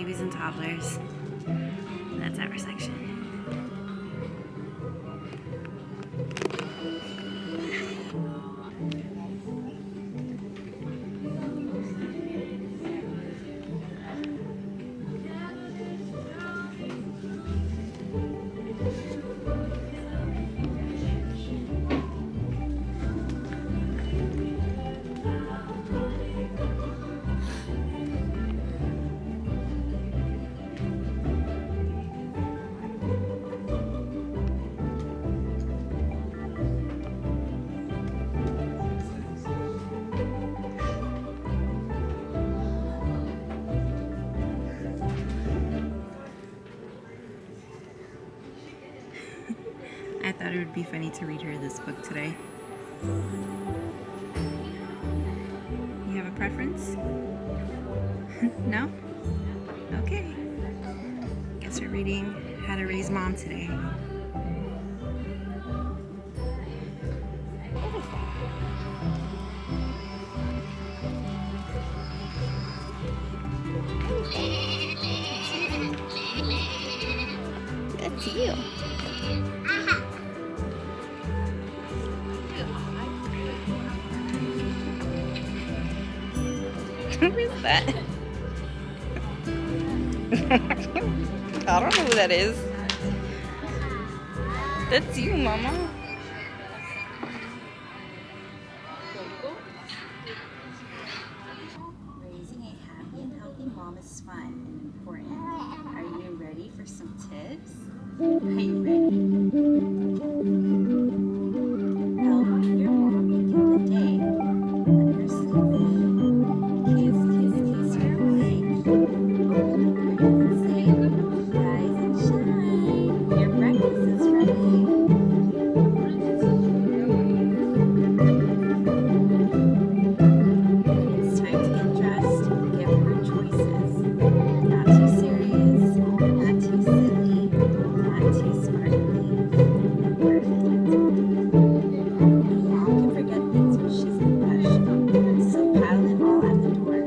babies and toddlers. That's our section. I thought it would be funny to read her this book today. You have a preference? No? Okay. Guess we're reading How to Raise Mom today. That's you. Who is that? I don't know who that is. That's you, Mama. Raising a happy and healthy mom is fun and important. Are you ready for some tips? Are you ready? Help your mom begin the day. Let her sleep in. Kiss, kiss, kiss her awake. Open the curtains and say, rise and shine. Your breakfast is ready. When it's time to get dressed, give her choices. Not too serious, not too silly, not too sparkly. Perfect. Mom can forget things when she's in a rush, so pile it all at the door.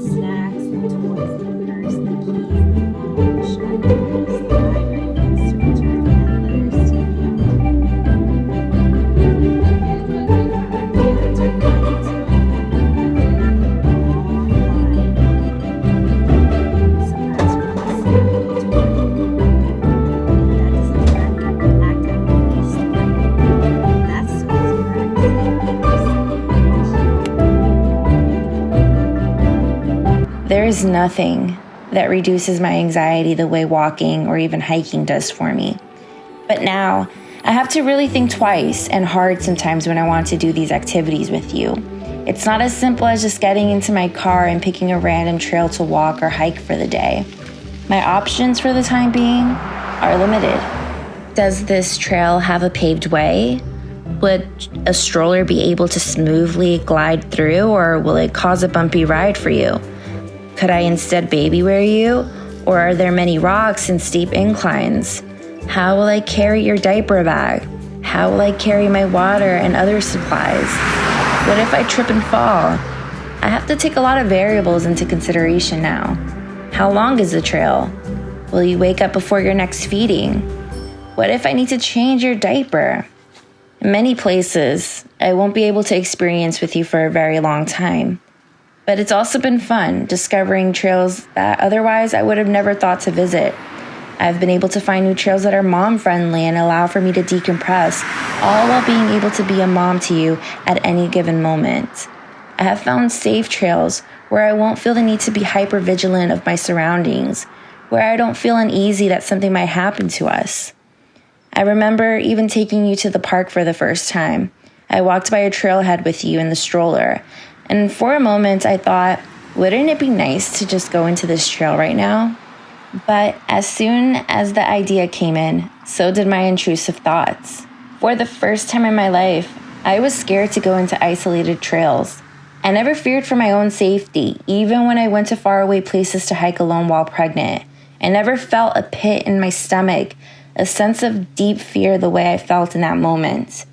Snacks, the toys, the purse, the keys, the phone, the shopping list, the library books to return, and letters to you. Parents are funny too. Sometimes we're listening to it. That doesn't work. Act out the funny story. That's so correct. There is nothing that reduces my anxiety the way walking or even hiking does for me. But now, I have to really think twice and hard sometimes when I want to do these activities with you. It's not as simple as just getting into my car and picking a random trail to walk or hike for the day. My options for the time being are limited. Does this trail have a paved way? Would a stroller be able to smoothly glide through, or will it cause a bumpy ride for you? Could I instead baby wear you? Or are there many rocks and steep inclines? How will I carry your diaper bag? How will I carry my water and other supplies? What if I trip and fall? I have to take a lot of variables into consideration now. How long is the trail? Will you wake up before your next feeding? What if I need to change your diaper? In many places, I won't be able to experience with you for a very long time. But it's also been fun discovering trails that otherwise I would have never thought to visit. I've been able to find new trails that are mom-friendly and allow for me to decompress, all while being able to be a mom to you at any given moment. I have found safe trails where I won't feel the need to be hyper-vigilant of my surroundings, where I don't feel uneasy that something might happen to us. I remember even taking you to the park for the first time. I walked by a trailhead with you in the stroller, and for a moment I thought, wouldn't it be nice to just go into this trail right now? But as soon as the idea came in, so did my intrusive thoughts. For the first time in my life, I was scared to go into isolated trails. I never feared for my own safety, even when I went to faraway places to hike alone while pregnant. I never felt a pit in my stomach, a sense of deep fear the way I felt in that moment.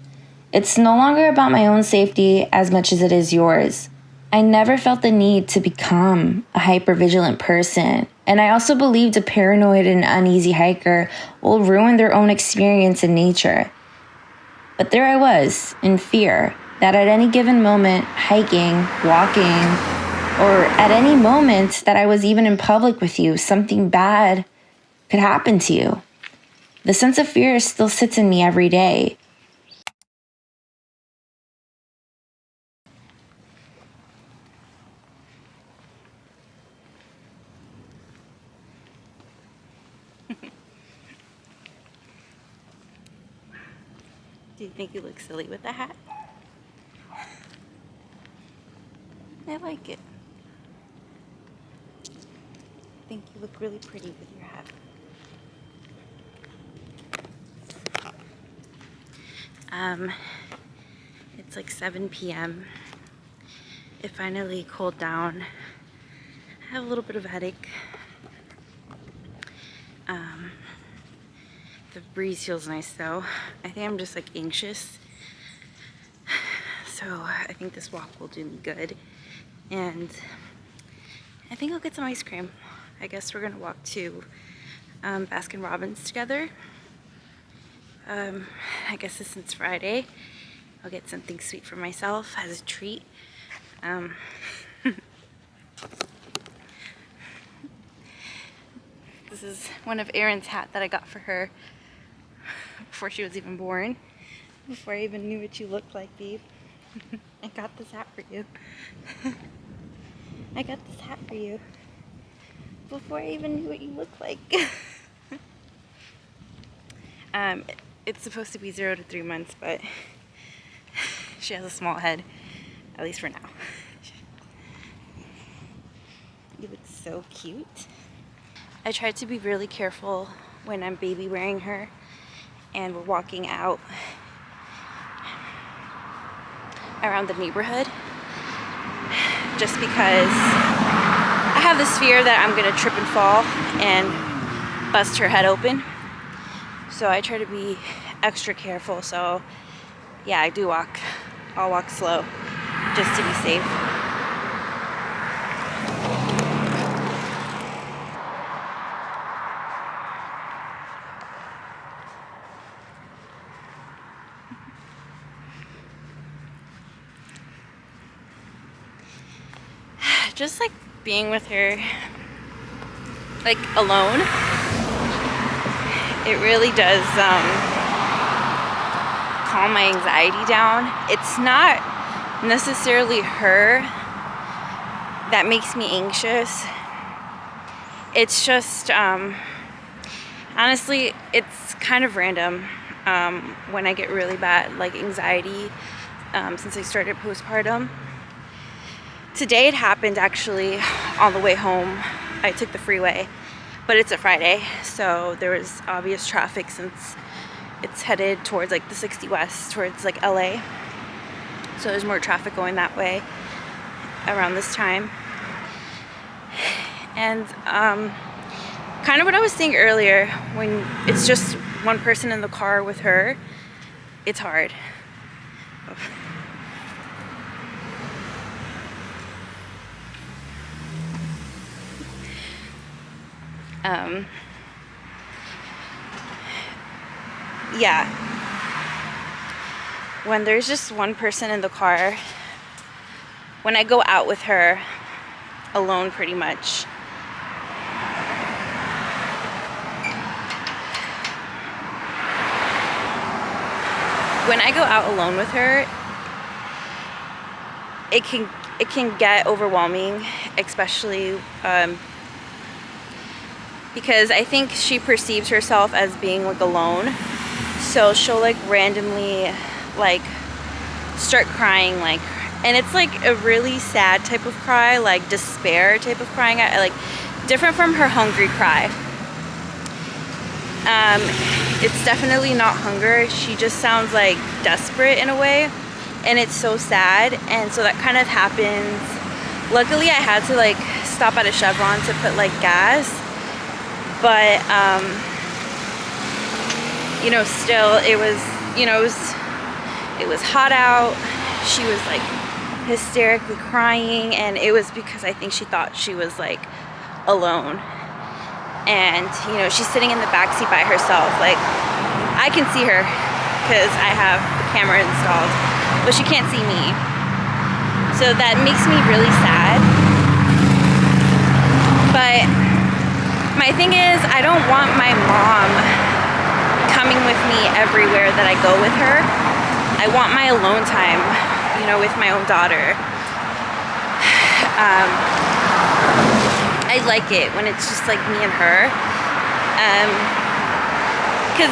It's no longer about my own safety as much as it is yours. I never felt the need to become a hypervigilant person. And I also believed a paranoid and uneasy hiker will ruin their own experience in nature. But there I was, in fear, that at any given moment, hiking, walking, or at any moment that I was even in public with you, something bad could happen to you. The sense of fear still sits in me every day. Do you think you look silly with the hat? I like it. I think you look really pretty with your hat. It's like 7 p.m. It finally cooled down. I have a little bit of a headache. The breeze feels nice though. I think I'm just like anxious. So I think this walk will do me good. And I think I'll get some ice cream. I guess we're gonna walk to Baskin Robbins together. I guess since it's Friday, I'll get something sweet for myself as a treat. This is one of Erin's hat that I got for her before she was even born. Before I even knew what you looked like, babe. I got this hat for you. I got this hat for you before I even knew what you looked like. It's supposed to be 0 to 3 months, but she has a small head, at least for now. You look so cute. I tried to be really careful when I'm baby wearing her and we're walking out around the neighborhood, just because I have this fear that I'm gonna trip and fall and bust her head open. So I try to be extra careful. So yeah, I do walk. I'll walk slow just to be safe. Just like being with her, like alone, it really does calm my anxiety down. It's not necessarily her that makes me anxious. It's just, honestly, it's kind of random when I get really bad like anxiety since I started postpartum. Today it happened actually on the way home. I took the freeway, but it's a Friday, so there was obvious traffic since it's headed towards like the 60 West, towards like LA. So there's more traffic going that way around this time. And kind of what I was saying earlier, when it's just one person in the car with her, it's hard. Yeah, when there's just one person in the car, when I go out with her alone pretty much, when I go out alone with her, it can get overwhelming, especially because I think she perceives herself as being like alone, so she'll like randomly like start crying, like, and it's like a really sad type of cry, like despair type of crying, like different from her hungry cry. It's definitely not hunger. She just sounds like desperate in a way, and it's so sad. And so that kind of happens. Luckily I had to like stop at a Chevron to put like gas, but you know, still it was, you know, it was hot out. She was like hysterically crying, and it was because I think she thought she was like alone. And you know, she's sitting in the back seat by herself. Like, I can see her because I have the camera installed, but she can't see me. So that makes me really sad. But my thing is, I don't want my mom coming with me everywhere that I go with her. I want my alone time, you know, with my own daughter. I like it when it's just like me and her. Because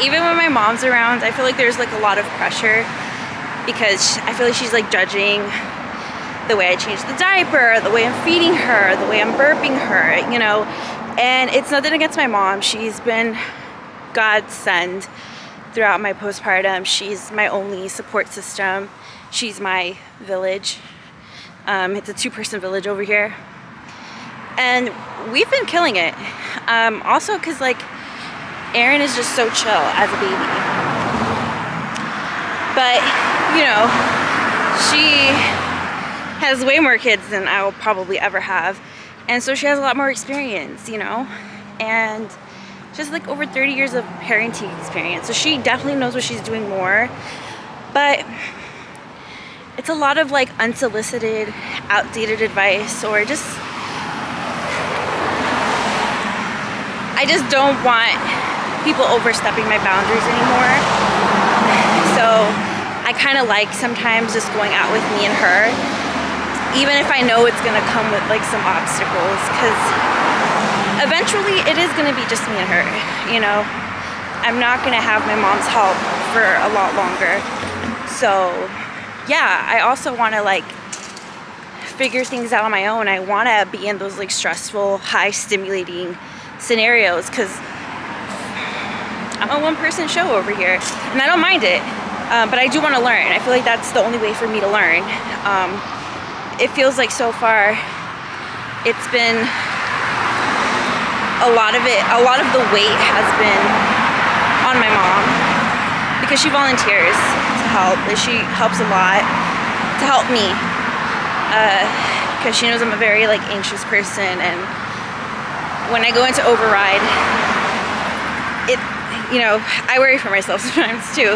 even when my mom's around, I feel like there's like a lot of pressure, because I feel like she's like judging the way I change the diaper, the way I'm feeding her, the way I'm burping her, you know. And it's nothing against my mom. She's been God's send throughout my postpartum. She's my only support system. She's my village. It's a 2-person village over here. And we've been killing it. Also because like Erin is just so chill as a baby. But, you know, she has way more kids than I will probably ever have. And so she has a lot more experience, you know, and just like over 30 years of parenting experience. So she definitely knows what she's doing more. But it's a lot of like unsolicited, outdated advice, or just, I just don't want people overstepping my boundaries anymore. So I kind of like sometimes just going out with me and her, even if I know it's gonna come with like some obstacles, because eventually it is gonna be just me and her, you know. I'm not gonna have my mom's help for a lot longer. So yeah, I also wanna like figure things out on my own. I wanna be in those like stressful, high stimulating scenarios, because I'm a 1-person show over here and I don't mind it, but I do want to learn. I feel like that's the only way for me to learn. It feels like so far it's been a lot of the weight has been on my mom, because she volunteers to help. She helps a lot to help me, because she knows I'm a very like anxious person, and when I go into override, it, you know, I worry for myself sometimes too.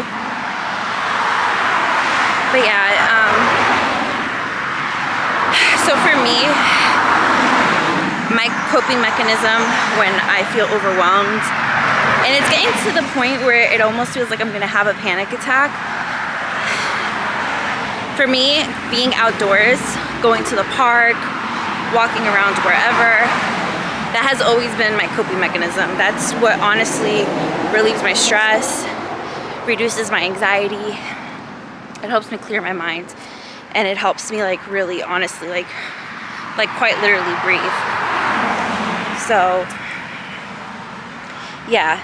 But yeah, so for me, my coping mechanism when I feel overwhelmed, and it's getting to the point where it almost feels like I'm gonna have a panic attack. For me, being outdoors, going to the park, walking around wherever, that has always been my coping mechanism. That's what honestly relieves my stress, reduces my anxiety. It helps me clear my mind, and it helps me like really honestly like quite literally breathe. So yeah,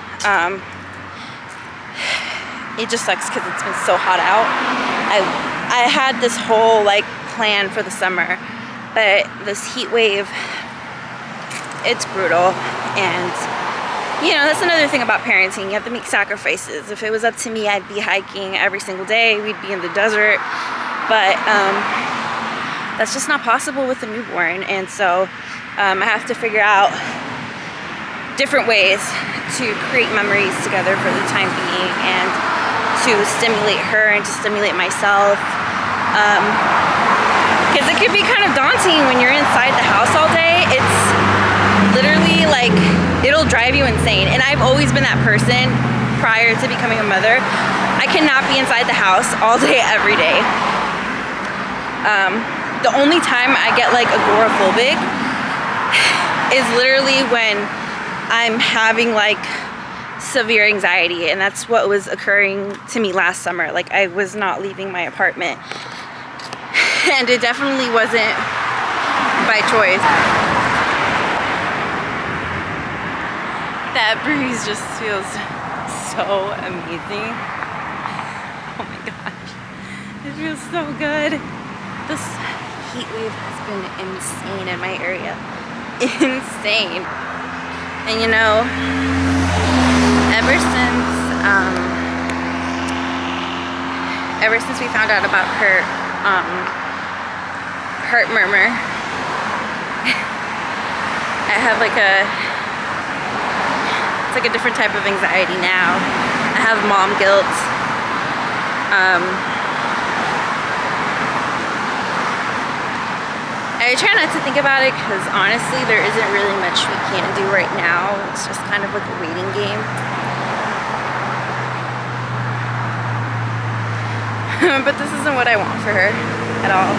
it just sucks because it's been so hot out. I had this whole like plan for the summer, but this heat wave, it's brutal. And you know, that's another thing about parenting. You have to make sacrifices. If it was up to me, I'd be hiking every single day. We'd be in the desert. But that's just not possible with a newborn. And so I have to figure out different ways to create memories together for the time being, and to stimulate her and to stimulate myself. Because it can be kind of daunting when you're inside the house all day. It's literally like, it'll drive you insane. And I've always been that person prior to becoming a mother. I cannot be inside the house all day, every day. The only time I get like agoraphobic is literally when I'm having like severe anxiety, and that's what was occurring to me last summer. Like, I was not leaving my apartment, and it definitely wasn't by choice. That breeze just feels so amazing. Oh my gosh, it feels so good. This heat wave has been insane in my area. Insane. And you know, ever since we found out about her heart murmur. I have like it's like a different type of anxiety now. I have mom guilt. I try not to think about it because honestly there isn't really much we can do right now. It's just kind of like a waiting game. But this isn't what I want for her at all.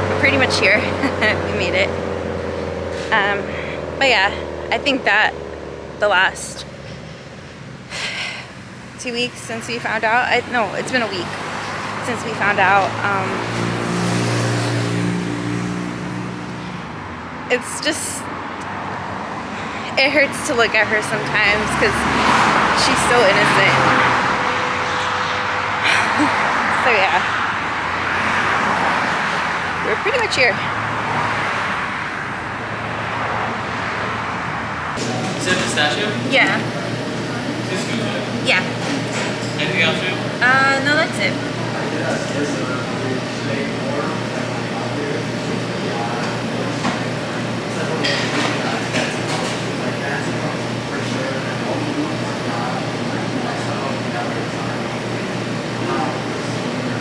We're pretty much here. We made it. But yeah, I think that the last 2 weeks since we found out, no, it's been a week since we found out. It's just, it hurts to look at her sometimes because she's so innocent. So yeah, we're pretty much here. Is it pistachio? Yeah. This is good. Yeah. Anything else too? No, that's it.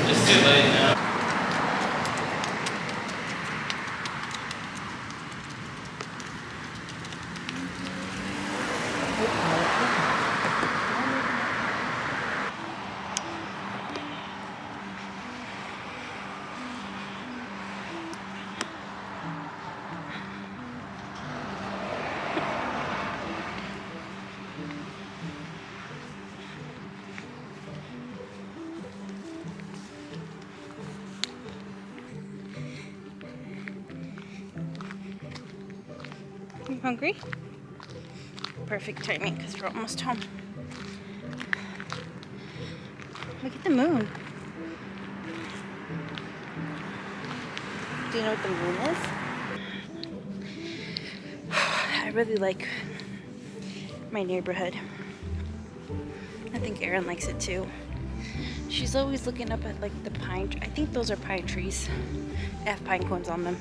It's too late now. You hungry? Perfect timing because we're almost home. Look at the moon. Do you know what the moon is? I really like my neighborhood. I think Erin likes it too. She's always looking up at like the pine. I think those are pine trees. They have pine cones on them.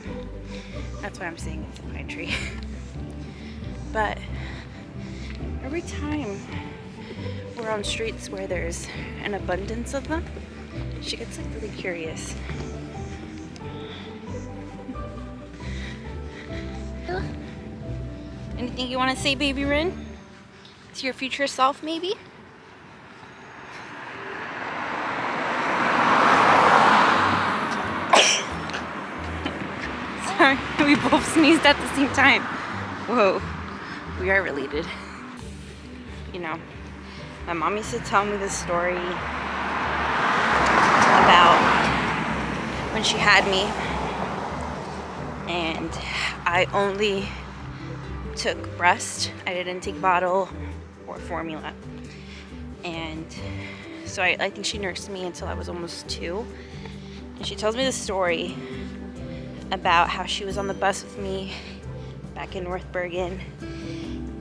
That's why I'm saying it's a pine tree. But every time we're on streets where there's an abundance of them, she gets like really curious. Anything you want to say, baby Rin? To your future self, maybe? Sorry, we both sneezed at the same time. Whoa. We are related. You know, my mom used to tell me this story about when she had me, and I only took breast. I didn't take bottle or formula. And so I think she nursed me until I was almost 2. And she tells me this story about how she was on the bus with me back in North Bergen,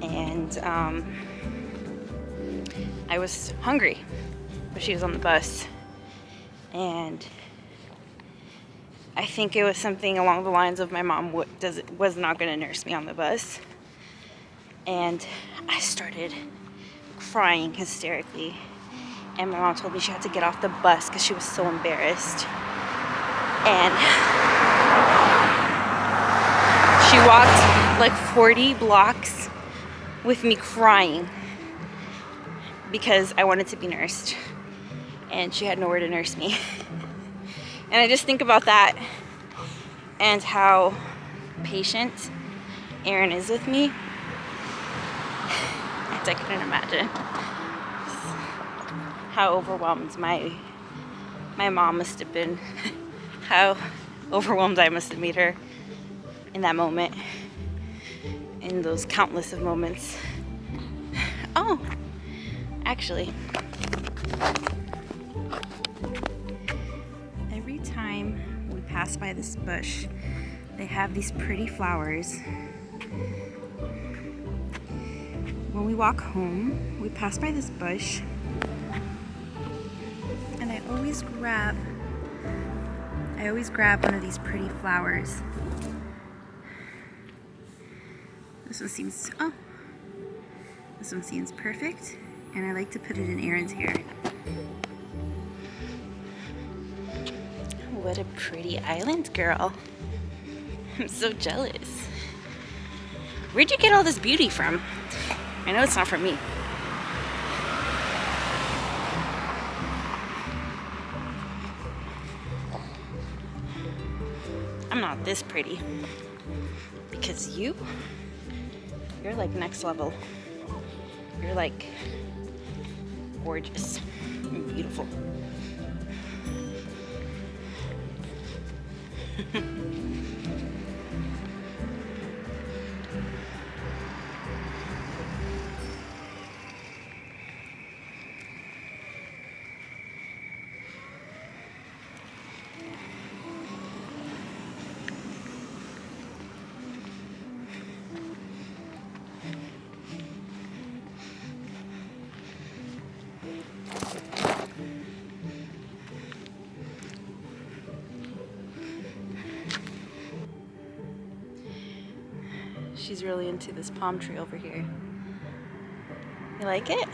and I was hungry, but she was on the bus, and I think it was something along the lines of my mom was not going to nurse me on the bus, and I started crying hysterically, and my mom told me she had to get off the bus because she was so embarrassed, and she walked like 40 blocks with me crying because I wanted to be nursed and she had nowhere to nurse me. And I just think about that and how patient Erin is with me. I couldn't imagine how overwhelmed my mom must have been, how overwhelmed I must have made her in that moment, in those countless of moments. Oh, actually, every time we pass by this bush, they have these pretty flowers. When we walk home, we pass by this bush, and I always grab I always grab one of these pretty flowers. This one seems perfect, and I like to put it in Erin's hair. What a pretty island girl. I'm so jealous. Where'd you get all this beauty from? I know it's not from me. I'm not this pretty. Because you're like next level. You're like gorgeous and beautiful. She's really into this palm tree over here. You like it?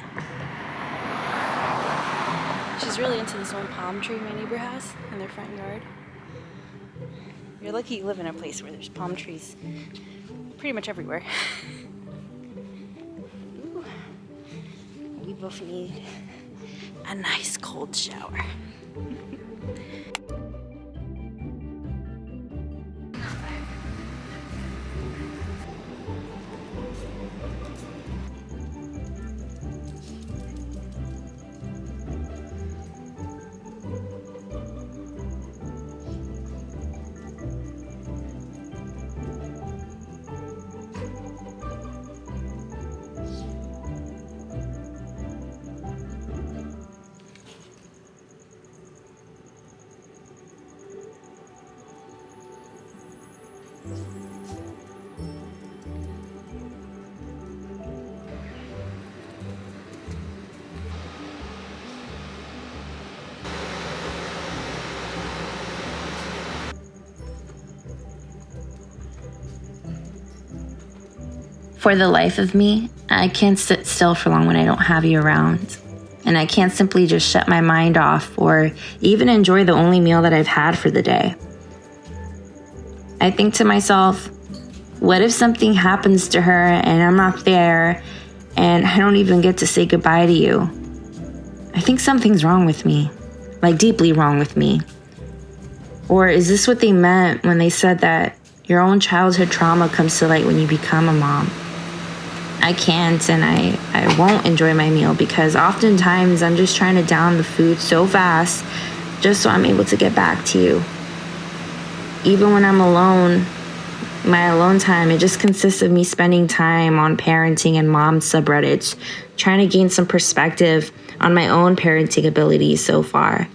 She's really into this one palm tree my neighbor has in their front yard. You're lucky you live in a place where there's palm trees pretty much everywhere. Ooh. We both need a nice cold shower. For the life of me, I can't sit still for long when I don't have you around. And I can't simply just shut my mind off or even enjoy the only meal that I've had for the day. I think to myself, what if something happens to her and I'm not there and I don't even get to say goodbye to you? I think something's wrong with me, like deeply wrong with me. Or is this what they meant when they said that your own childhood trauma comes to light when you become a mom? I can't and I won't enjoy my meal because oftentimes I'm just trying to down the food so fast just so I'm able to get back to you. Even when I'm alone, my alone time, it just consists of me spending time on parenting and mom subreddits, trying to gain some perspective on my own parenting abilities so far.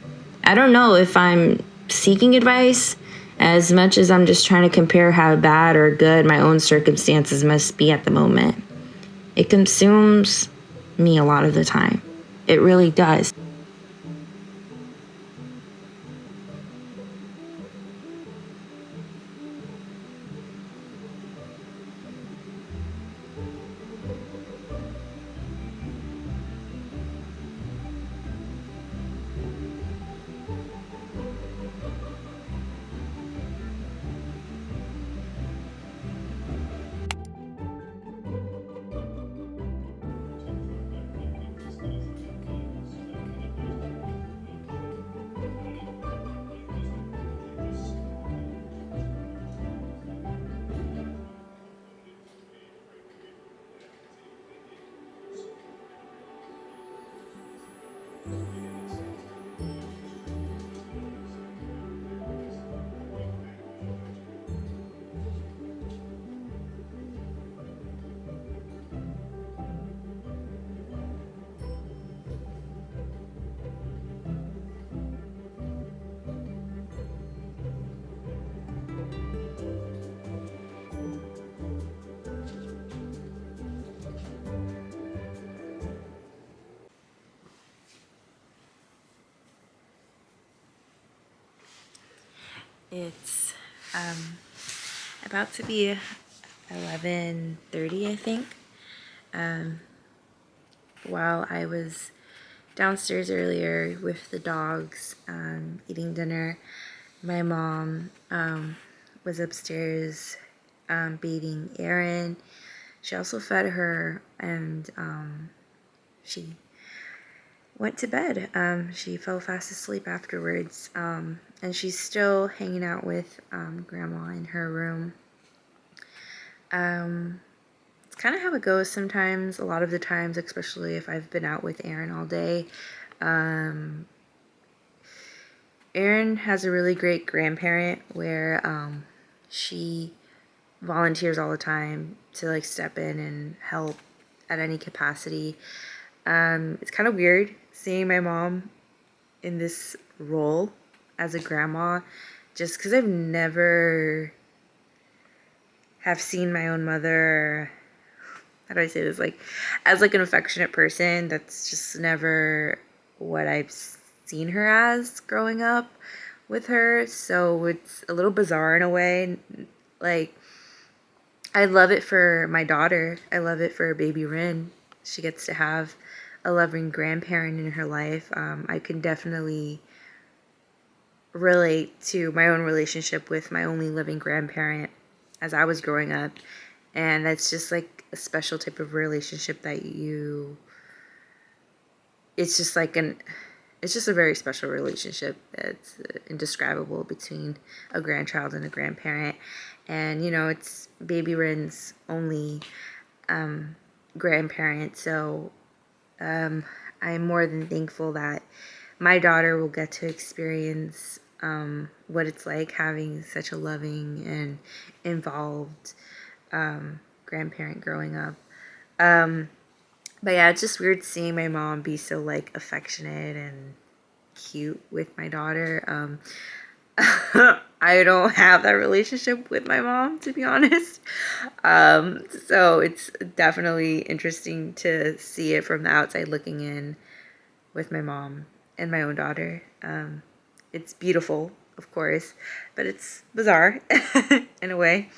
I don't know if I'm seeking advice as much as I'm just trying to compare how bad or good my own circumstances must be at the moment. It consumes me a lot of the time. It really does. It's about to be 11:30, I think. While I was downstairs earlier with the dogs, eating dinner, my mom was upstairs bathing Erin. She also fed her, and she went to bed. She fell fast asleep afterwards, and she's still hanging out with Grandma in her room. It's kind of how it goes sometimes, a lot of the times, especially if I've been out with Erin all day. Erin has a really great grandparent where she volunteers all the time to like step in and help at any capacity. It's kind of weird seeing my mom in this role as a grandma, just because I've never have seen my own mother, how do I say this, like as like an affectionate person. That's just never what I've seen her as growing up with her. So it's a little bizarre in a way. Like, I love it for my daughter. I love it for baby Rin. She gets to have a loving grandparent in her life. I can definitely relate to my own relationship with my only living grandparent as I was growing up. And that's just like a special type of relationship that it's just like it's just a very special relationship. It's indescribable between a grandchild and a grandparent. And, it's baby Rin's only grandparent. So I'm more than thankful that my daughter will get to experience what it's like having such a loving and involved grandparent growing up. But yeah, it's just weird seeing my mom be so like affectionate and cute with my daughter. I don't have that relationship with my mom, to be honest. So it's definitely interesting to see it from the outside looking in with my mom and my own daughter. It's beautiful, of course, but it's bizarre in a way.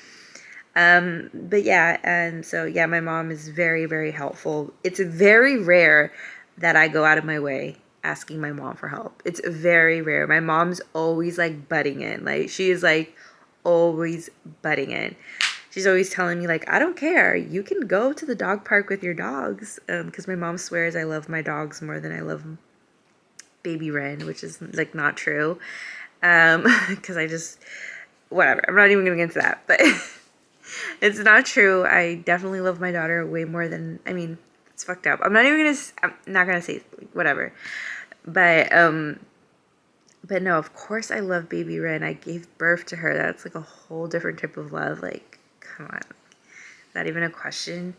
But yeah, and so yeah, my mom is very, very helpful. It's very rare that I go out of my way asking my mom for help. It's very rare. My mom's always like butting in. Like, she is like always butting in. She's always telling me like, I don't care. You can go to the dog park with your dogs. Because my mom swears I love my dogs more than I love baby Ren, which is like not true. Because I just, whatever. I'm not even going to get into that, but it's not true. I definitely love my daughter way more than, it's fucked up. I'm not gonna say whatever. But no, of course I love baby Ren. I gave birth to her. That's like a whole different type of love. Like, come on. Is that even a question?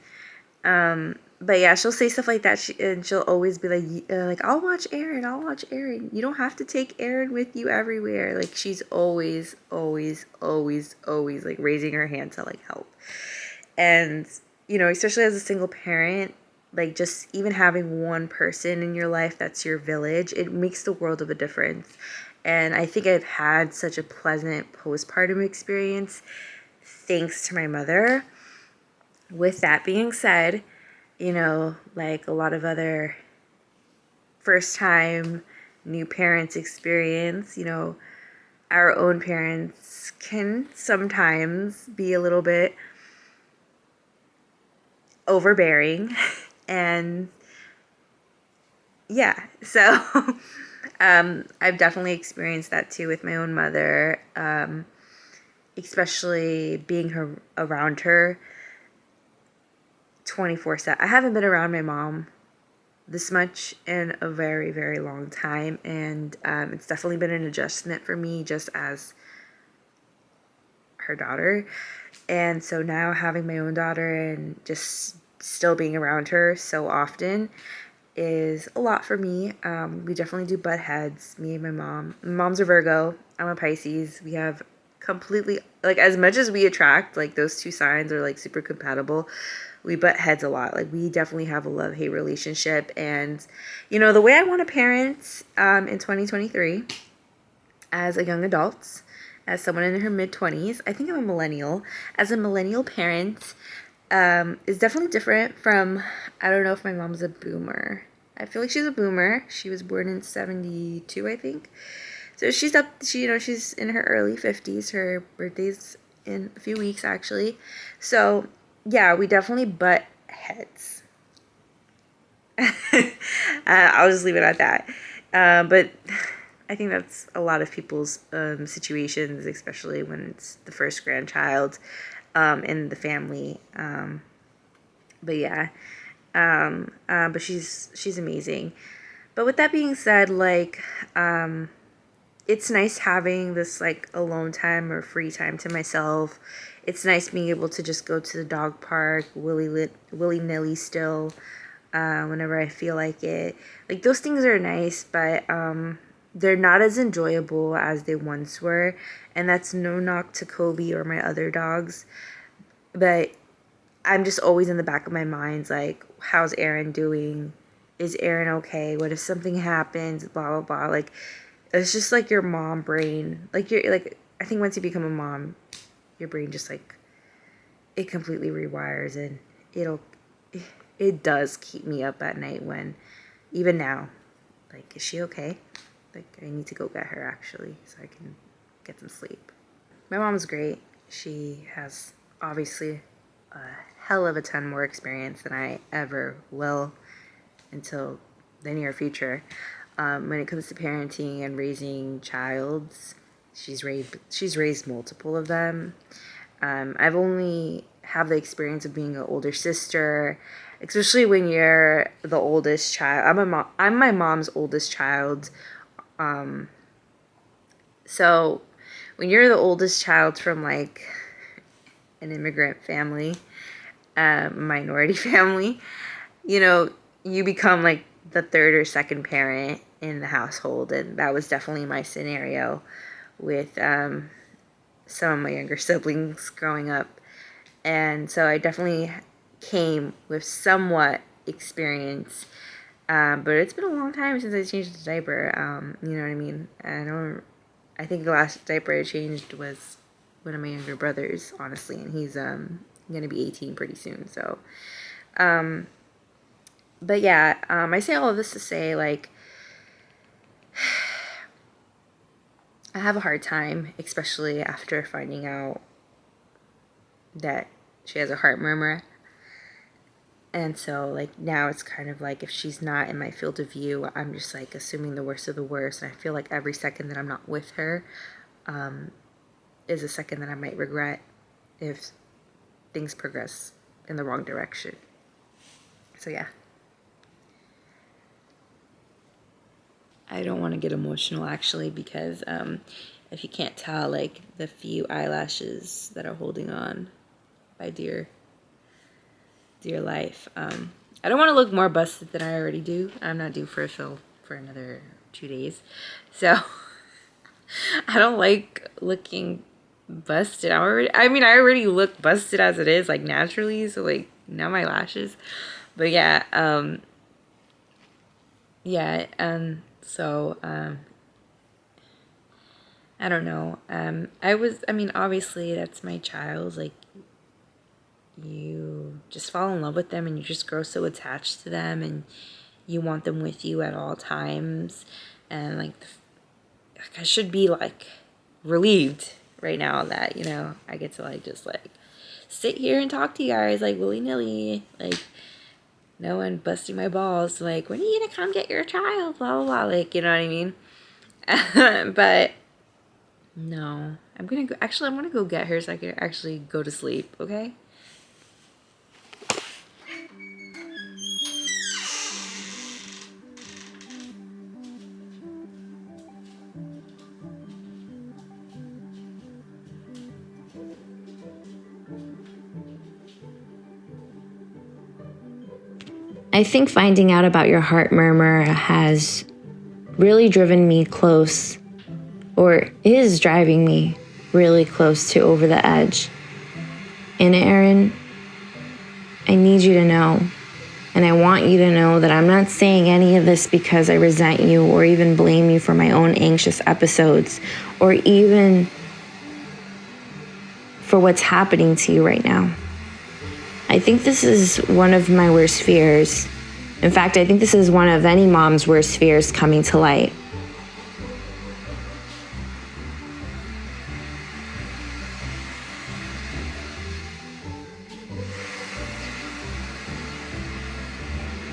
But yeah, she'll say stuff like that. And she'll always be like, I'll watch Erin. I'll watch Erin. You don't have to take Erin with you everywhere. Like, she's always, always, always, always like raising her hand to like help. And, especially as a single parent, like just even having one person in your life that's your village, it makes the world of a difference. And I think I've had such a pleasant postpartum experience thanks to my mother. With that being said, like a lot of other first time new parents experience, our own parents can sometimes be a little bit overbearing. And yeah, so I've definitely experienced that too with my own mother, especially being around her 24/7. I haven't been around my mom this much in a very, very long time, and it's definitely been an adjustment for me just as her daughter. And so now having my own daughter and just still being around her so often is a lot for me. We definitely do butt heads, me and my mom. My mom's a Virgo, I'm a Pisces. We have completely, like, as much as we attract, like, those two signs are like super compatible, we butt heads a lot. Like, we definitely have a love-hate relationship. And the way I want to parent in 2023 as a young adult as someone in her mid-20s, I think I'm a millennial. As a millennial parent, is definitely different from, I don't know if my mom's a boomer. I feel like she's a boomer. She was born in 72, I think. So she's she's in her early 50s. Her birthday's in a few weeks, actually. So, yeah, we definitely butt heads. I'll just leave it at that. But I think that's a lot of people's situations, especially when it's the first grandchild in the family. But yeah, but she's amazing. But with that being said, like, it's nice having this like alone time or free time to myself. It's nice being able to just go to the dog park willy-nilly still whenever I feel like it. Like, those things are nice, but they're not as enjoyable as they once were. And that's no knock to Kobe or my other dogs. But I'm just always in the back of my mind, like, how's Erin doing? Is Erin okay? What if something happens? Blah, blah, blah. Like, it's just like your mom brain. Like, I think once you become a mom, your brain just, like, it completely rewires, and it does keep me up at night when, even now, like, is she okay? Like, I need to go get her, actually, so I can get some sleep. My mom's great. She has, obviously, a hell of a ton more experience than I ever will until the near future. When it comes to parenting and raising childs, she's raised multiple of them. I've only have the experience of being an older sister, especially when you're the oldest child. I'm my mom's oldest child. So when you're the oldest child from like an immigrant family, minority family, you become like the third or second parent in the household. And that was definitely my scenario with some of my younger siblings growing up. And so I definitely came with somewhat experience. But it's been a long time since I changed the diaper. You know what I mean? I think the last diaper I changed was one of my younger brothers, honestly, and he's gonna be 18 pretty soon. So, but yeah, I say all of this to say, like, I have a hard time, especially after finding out that she has a heart murmur. And so, like, now it's kind of like, if she's not in my field of view, I'm just, like, assuming the worst of the worst. And I feel like every second that I'm not with her is a second that I might regret if things progress in the wrong direction. So, yeah. I don't want to get emotional, actually, because if you can't tell, like, the few eyelashes that are holding on by dear life. I don't want to look more busted than I already do. I'm not due for a fill for another 2 days. So I don't like looking busted. I already look busted as it is, like, naturally. So, like, now my lashes. But yeah, so I don't know. Obviously that's my child. Like, you just fall in love with them and you just grow so attached to them and you want them with you at all times. And like I should be like relieved right now that, I get to like just like sit here and talk to you guys like willy-nilly, like no one busting my balls like, when are you gonna come get your child, blah blah blah, like, you know what I mean? But no, I'm gonna go get her so I can actually go to sleep, okay? I think finding out about your heart murmur has really driven me close, or is driving me really close to over the edge. And Erin, I need you to know, and I want you to know that I'm not saying any of this because I resent you or even blame you for my own anxious episodes, or even for what's happening to you right now. I think this is one of my worst fears. In fact, I think this is one of any mom's worst fears coming to light.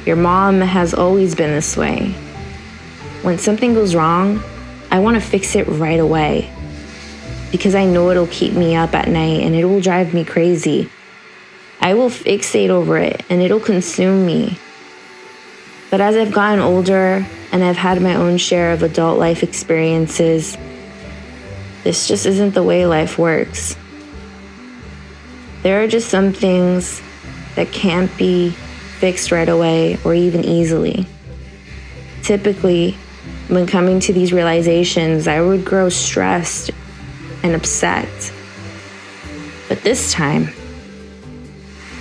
Your mom has always been this way. When something goes wrong, I want to fix it right away because I know it'll keep me up at night and it will drive me crazy. I will fixate over it and it'll consume me. But as I've gotten older and I've had my own share of adult life experiences, this just isn't the way life works. There are just some things that can't be fixed right away or even easily. Typically, when coming to these realizations, I would grow stressed and upset. But this time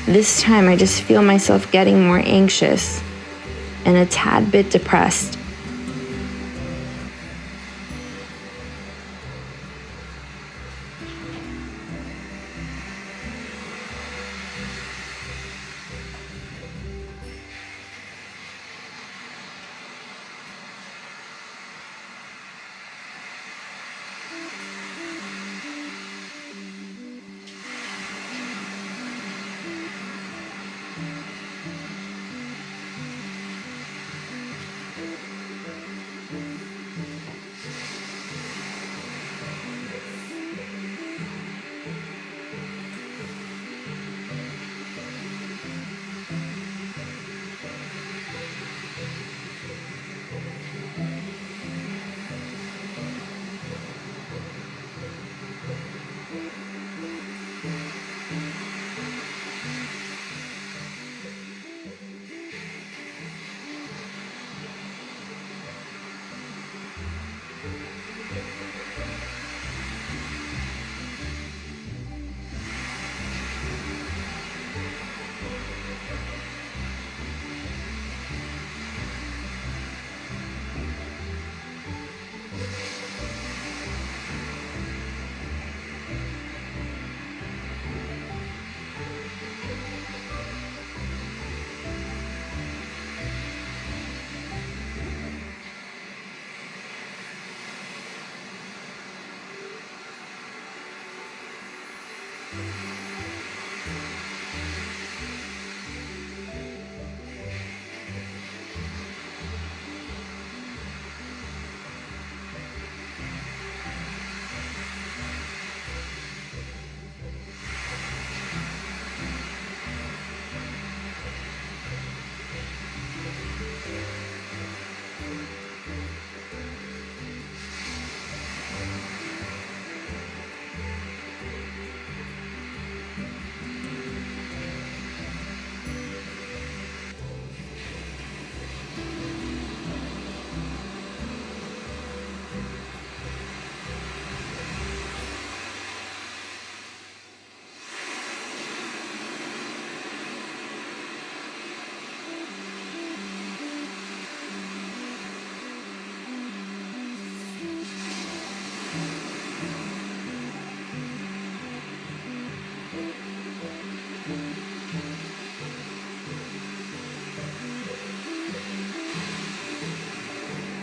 I just feel myself getting more anxious and a tad bit depressed.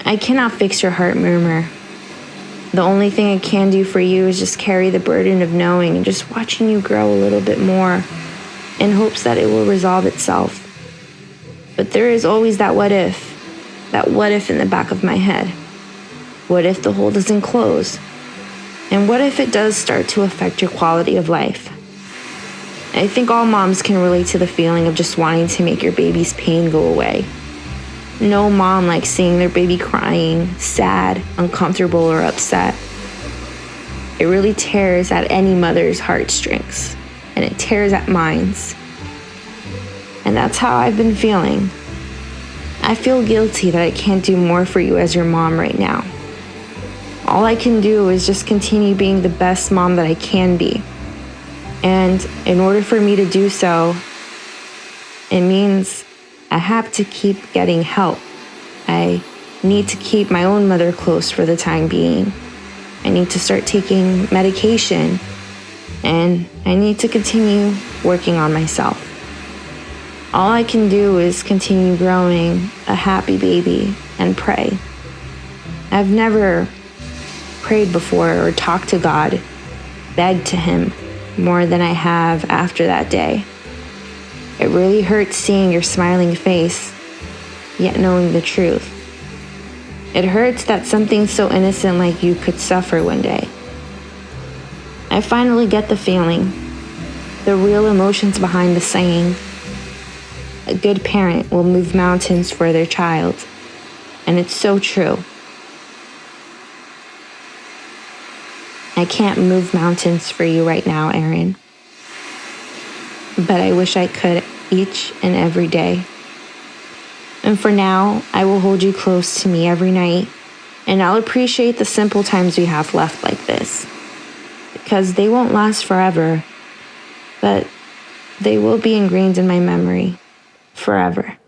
I cannot fix your heart murmur. The only thing I can do for you is just carry the burden of knowing and just watching you grow a little bit more in hopes that it will resolve itself. But there is always that what if in the back of my head. What if the hole doesn't close? And what if it does start to affect your quality of life? I think all moms can relate to the feeling of just wanting to make your baby's pain go away. No mom likes seeing their baby crying, sad, uncomfortable, or upset. It really tears at any mother's heartstrings, and it tears at mine's. And that's how I've been feeling. I feel guilty that I can't do more for you as your mom right now. All I can do is just continue being the best mom that I can be. And in order for me to do so, it means I have to keep getting help. I need to keep my own mother close for the time being. I need to start taking medication. and I need to continue working on myself. All I can do is continue growing a happy baby and pray. I've never prayed before or talked to God, begged to Him more than I have after that day. It really hurts seeing your smiling face, yet knowing the truth. It hurts that something so innocent like you could suffer one day. I finally get the feeling, the real emotions behind the saying, a good parent will move mountains for their child. And it's so true. I can't move mountains for you right now, Erin. But I wish I could each and every day. And for now, I will hold you close to me every night, and I'll appreciate the simple times we have left like this. Because they won't last forever, but they will be ingrained in my memory forever.